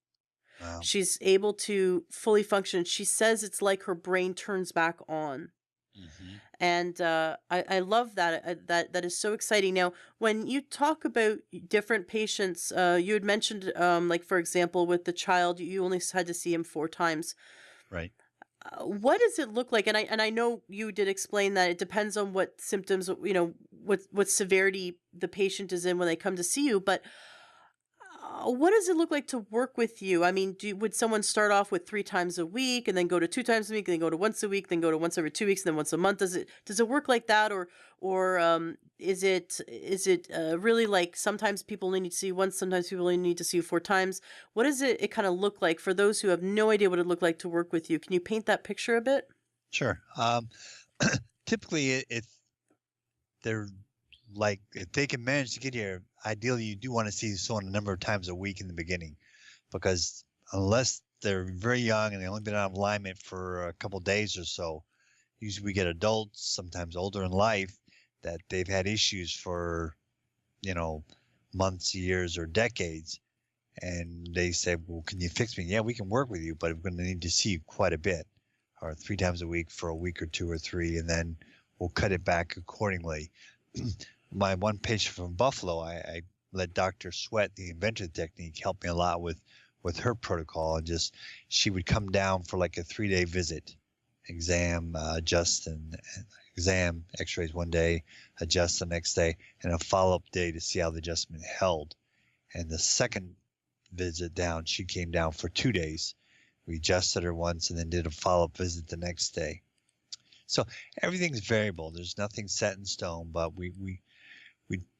Wow. She's able to fully function. She says it's like her brain turns back on. Hmm. And I love that. That is so exciting. Now, when you talk about different patients, you had mentioned, like for example, with the child, you only had to see him 4 times. Right. What does it look like? And I know you did explain that it depends on what symptoms, what severity the patient is in when they come to see you, but what does it look like to work with you? I mean, would someone start off with 3 times a week and then go to 2 times a week, and then go to once a week, then go to once every 2 weeks, and then once a month? Does it work like that, or is it really like sometimes people only need to see you once, sometimes people only need to see you 4 times? What does it kind of look like for those who have no idea what it looked like to work with you? Can you paint that picture a bit? Sure. Typically, they're like if they can manage to get here, ideally you do want to see someone a number of times a week in the beginning, because unless they're very young and they've only been out of alignment for a couple days or so, usually we get adults, sometimes older in life, that they've had issues for, you know, months, years, or decades. And they say, well, can you fix me? Yeah, we can work with you, but we're going to need to see you quite a bit, or 3 times a week for a week or 2 or 3, and then we'll cut it back accordingly. My one patient from Buffalo, I let Dr. Sweat, the inventor of the technique, help me a lot with her protocol. And just she would come down for like a 3-day visit, exam, adjust, and exam, X-rays one day, adjust the next day, and a follow-up day to see how the adjustment held. And the second visit down, she came down for 2 days. We adjusted her once and then did a follow-up visit the next day. So everything's variable. There's nothing set in stone, but we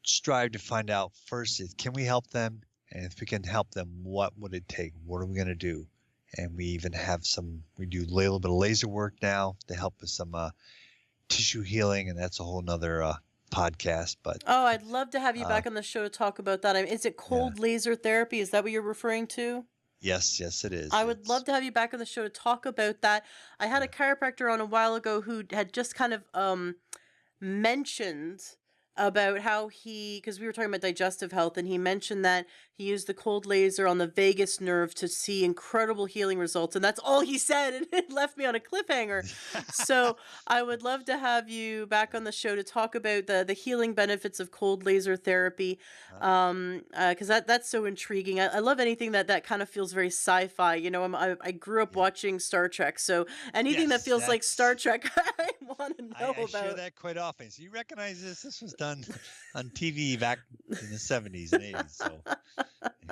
strive to find out first is, can we help them? And if we can help them, what would it take? What are we going to do? And we even have we do a little bit of laser work now to help with some tissue healing, and that's a whole nother podcast, but Oh, I'd love to have you uh, back on the show to talk about that. Is it yeah, cold laser therapy? Is that what you're referring to? yes, it is. I would love to have you back on the show to talk about that. I had a Yeah, chiropractor on a while ago who had just kind of mentioned about how because we were talking about digestive health, and he mentioned that he used the cold laser on the vagus nerve to see incredible healing results, and that's all he said, and it left me on a cliffhanger. So I would love to have you back on the show to talk about the healing benefits of cold laser therapy, uh, because that's so intriguing. I love anything that kind of feels very sci-fi. I grew up yeah. watching Star Trek, so anything that Yes, feels like Star that's. Trek, I want to know I share about. that quite often. So you recognize this? This was done on TV back in the 70s and 80s. So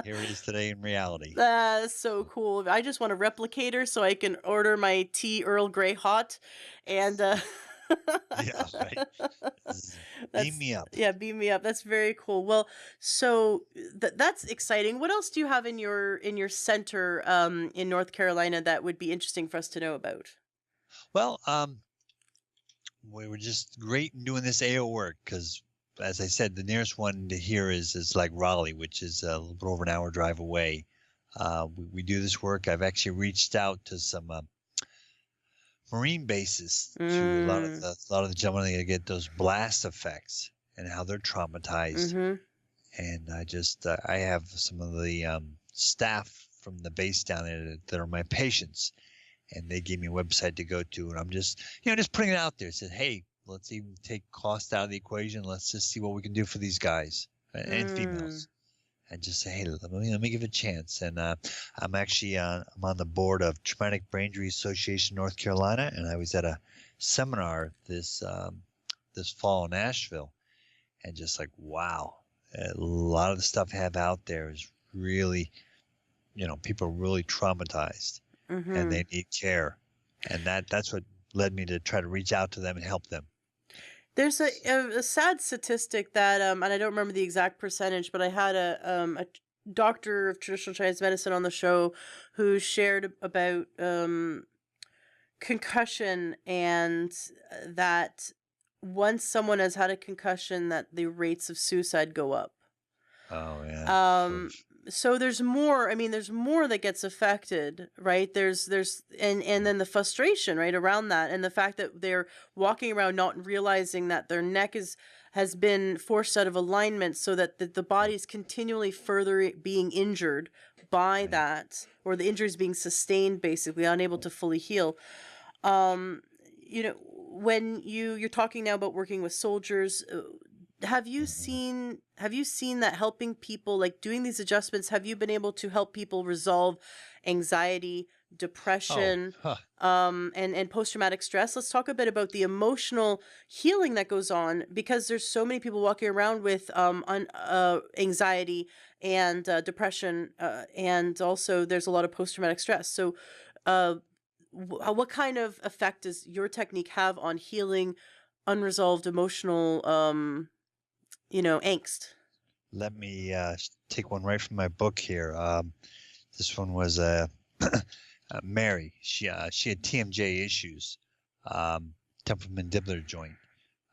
here it is today in reality. That's so cool. I just want a replicator so I can order my tea Earl Grey hot, and Yeah, right. Beam that's me up. yeah, beam me up. That's very cool. Well, so that's exciting. What else do you have in your center in North Carolina that would be interesting for us to know about? Well, we were just great in doing this AO work because, as I said, the nearest one to here is like Raleigh, which is a little bit over an hour drive away. We do this work. I've actually reached out to some Marine bases to Mm. a lot of the gentlemen that get those blast effects and how they're traumatized. Mm-hmm. And I have some of the staff from the base down there that are my patients, and they gave me a website to go to, and I'm just putting it out there. Said, hey, let's even take cost out of the equation. Let's just see what we can do for these guys and Mm. females, and just say, hey, let me give it a chance. And I'm actually I'm on the board of Traumatic Brain Injury Association North Carolina, and I was at a seminar this fall in Nashville, and just like, wow, a lot of the stuff I have out there is really, people are really traumatized and Mm-hmm. they need care, and that's what led me to try to reach out to them and help them. There's a sad statistic that and I don't remember the exact percentage, but I had a doctor of traditional Chinese medicine on the show who shared about concussion, and that once someone has had a concussion, that the rates of suicide go up. Oh yeah, Um, so there's more, I mean, there's more that gets affected, right? And then the frustration, right, around that, and the fact that they're walking around not realizing that their neck has been forced out of alignment, so that the body is continually further being injured by right. that, or the injury is being sustained, basically unable to fully heal. Um, when you're talking now about working with soldiers, Mhm. have you seen that helping people, like doing these adjustments, have you been able to help people resolve anxiety, Oh, depression, huh. and post-traumatic stress? Let's talk a bit about the emotional healing that goes on, because there's so many people walking around with anxiety and depression, and also there's a lot of post-traumatic stress. So uh, what kind of effect does your technique have on healing unresolved emotional angst? Let me take one right from my book here. This one was Mary. She had TMJ issues, um, temporomandibular joint.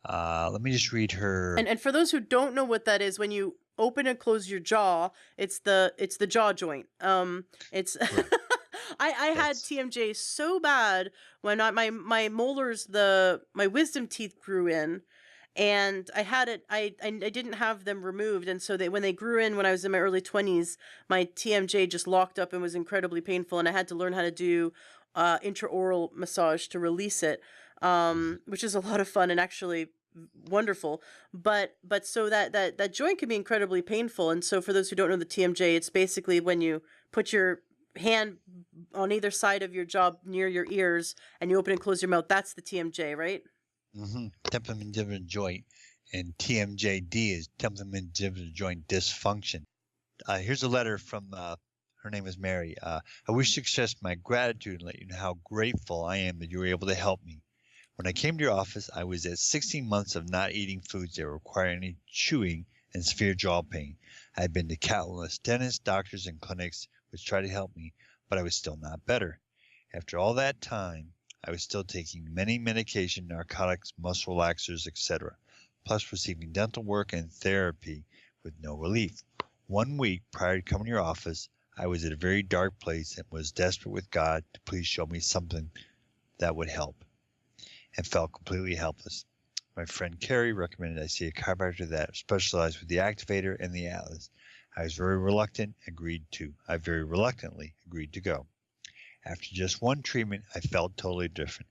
Let me just read her. And for those who don't know what that is, when you open and close your jaw, it's the jaw joint. It's Correct. I had That's TMJ so bad when my molars, my wisdom teeth grew in, and I had it. I didn't have them removed, and so when they grew in when I was in my early 20s, my TMJ just locked up and was incredibly painful, and I had to learn how to do intraoral massage to release it, which is a lot of fun and actually wonderful. But so that joint can be incredibly painful, and so for those who don't know the TMJ, it's basically when you put your hand on either side of your jaw near your ears and you open and close your mouth. That's the TMJ, right? temporomandibular joint, and TMJD is temporomandibular joint dysfunction. Here's a letter from her name is Mary. I wish to express my gratitude and let you know how grateful I am that you were able to help me. When I came to your office, I was at 16 months of not eating foods that require any chewing and severe jaw pain. I had been to countless dentists, doctors, and clinics which tried to help me, but I was still not better. After all that time, I was still taking many medication, narcotics, muscle relaxers, etc. plus receiving dental work and therapy with no relief. 1 week prior to coming to your office, I was at a very dark place and was desperate with God to please show me something that would help, and felt completely helpless. My friend Carrie recommended I see a chiropractor that specialized with the activator and the atlas. I very reluctantly agreed to go. After just one treatment, I felt totally different.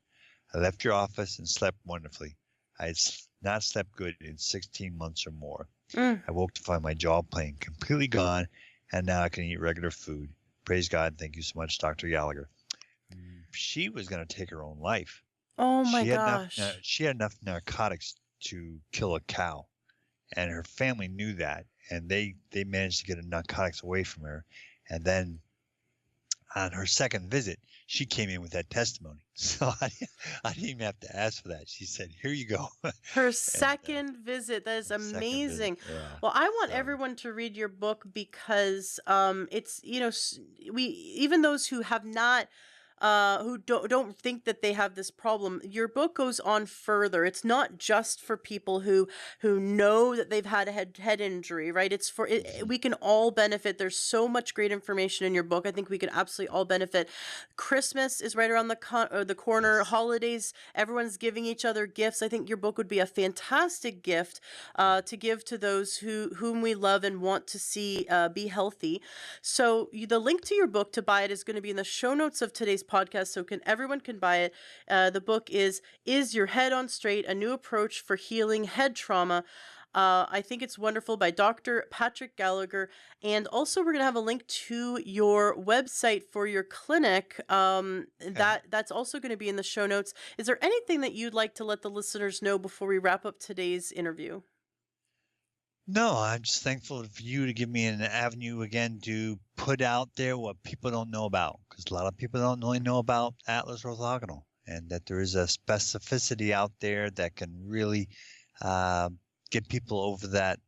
I left your office and slept wonderfully. I had not slept good in 16 months or more. Mm. I woke to find my jaw pain completely gone, and now I can eat regular food. Praise God. Thank you so much, Dr. Gallagher. She was going to take her own life. Oh my gosh. She had enough narcotics to kill a cow, and her family knew that, and they managed to get the narcotics away from her. And then on her second visit, she came in with that testimony. So I didn't even have to ask for that. She said, "Here you go." Her second visit. That is amazing. Yeah. Well, I want everyone to read your book because it's, we, even those who have not who don't think that they have this problem, your book goes on further. It's not just for people who know that they've had a head injury, right? It's for it, we can all benefit. There's so much great information in your book. I think we could absolutely all benefit. Christmas is right around the corner. Yes. Holidays, everyone's giving each other gifts. I think your book would be a fantastic gift to give to those whom we love and want to see be healthy. So the link to your book to buy it is going to be in the show notes of today's podcast, so everyone can buy it. The book is Your Head on Straight? A New Approach for Healing Head Trauma. I think it's wonderful, by Dr. Patrick Gallagher. And also we're going to have a link to your website for your clinic. That's also going to be in the show notes. Is there anything that you'd like to let the listeners know before we wrap up today's interview? No, I'm just thankful for you to give me an avenue again to put out there what people don't know about, because a lot of people don't really know about Atlas orthogonal, and that there is a specificity out there that can really get people over that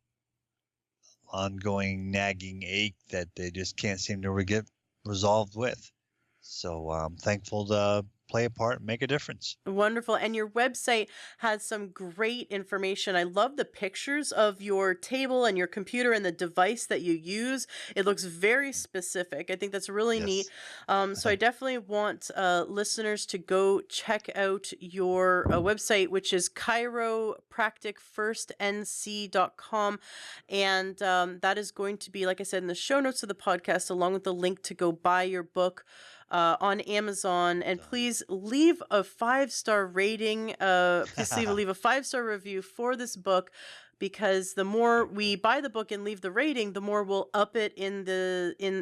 ongoing nagging ache that they just can't seem to get resolved with. So I'm thankful to play a part and make a difference. Wonderful. And your website has some great information. I love the pictures of your table and your computer and the device that you use. It looks very specific. I think that's really neat. So I definitely want listeners to go check out your website, which is chiropracticfirstnc.com. And that is going to be, like I said, in the show notes of the podcast, along with the link to go buy your book on Amazon. And please leave a 5-star rating. Please leave a 5-star review for this book, because the more we buy the book and leave the rating, the more we'll up it in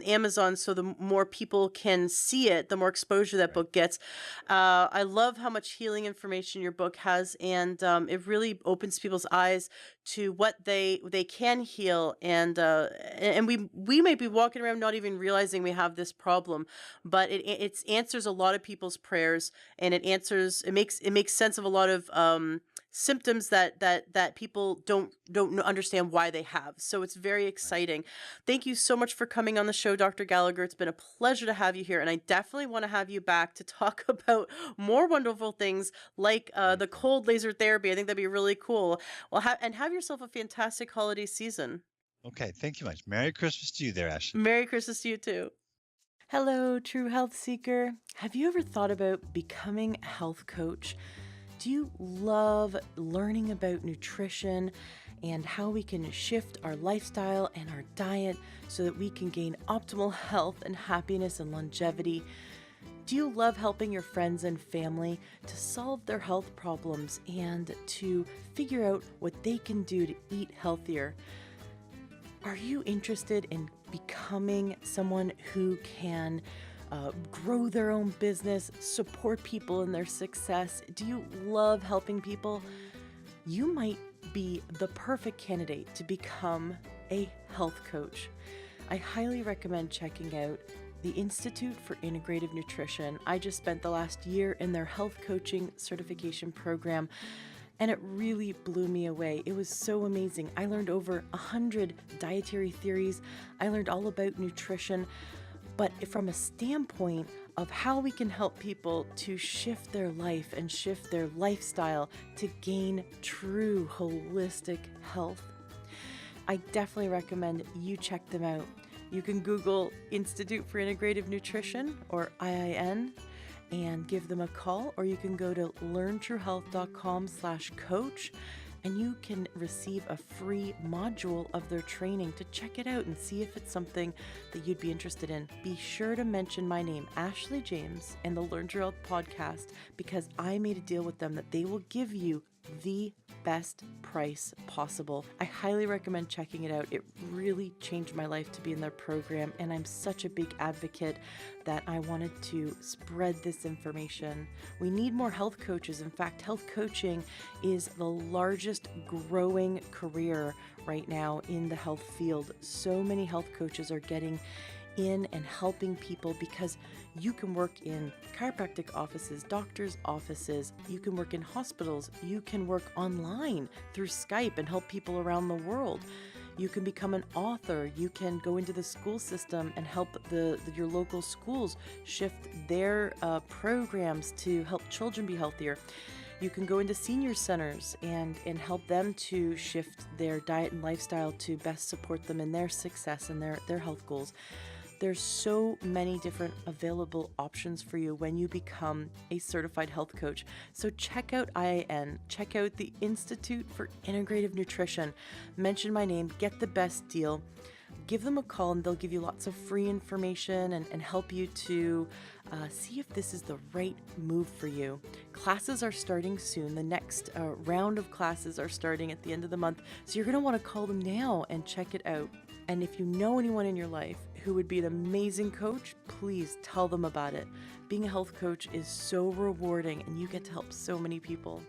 Amazon, so the more people can see it, the more exposure that book gets. I love how much healing information your book has, and it really opens people's eyes to what they can heal, and we might be walking around not even realizing we have this problem, but it answers a lot of people's prayers, and it makes sense of a lot of symptoms that people don't understand why they have. So it's very exciting. Thank you so much for coming on the show, Dr. Gallagher. It's been a pleasure to have you here, and I definitely want to have you back to talk about more wonderful things like the cold laser therapy. I think that'd be really cool. Well, have yourself a fantastic holiday season. Okay, thank you much. Merry Christmas to you there, Ashley. Merry Christmas to you too. Hello, true health seeker. Have you ever thought about becoming a health coach? Do you love learning about nutrition and how we can shift our lifestyle and our diet so that we can gain optimal health and happiness and longevity? Do you love helping your friends and family to solve their health problems and to figure out what they can do to eat healthier? Are you interested in becoming someone who can grow their own business, support people in their success? Do you love helping people? You might be the perfect candidate to become a health coach. I highly recommend checking out the Institute for Integrative Nutrition. I just spent the last year in their health coaching certification program, and it really blew me away. It was so amazing. I learned over 100 dietary theories. I learned all about nutrition. but from a standpoint of how we can help people to shift their life and shift their lifestyle to gain true holistic health. I definitely recommend you check them out. You can Google Institute for Integrative Nutrition, or IIN, and give them a call, or you can go to learntruehealth.com/coach, and you can receive a free module of their training to check it out and see if it's something that you'd be interested in. Be sure to mention my name, Ashley James, and the Learn True Health podcast, because I made a deal with them that they will give you the best price possible. I highly recommend checking it out. It really changed my life to be in their program, and I'm such a big advocate that I wanted to spread this information. We need more health coaches. In fact, health coaching is the largest growing career right now in the health field. So many health coaches are getting in and helping people, because you can work in chiropractic offices, doctors' offices, you can work in hospitals, you can work online through Skype and help people around the world. You can become an author, you can go into the school system and help your local schools shift their programs to help children be healthier. You can go into senior centers and help them to shift their diet and lifestyle to best support them in their success and their health goals. There's so many different available options for you when you become a certified health coach. So check out IIN, check out the Institute for Integrative Nutrition, mention my name, get the best deal. Give them a call and they'll give you lots of free information and help you to see if this is the right move for you. Classes are starting soon. The next round of classes are starting at the end of the month. So you're going to want to call them now and check it out. And if you know anyone in your life who would be an amazing coach, please tell them about it. Being a health coach is so rewarding and you get to help so many people.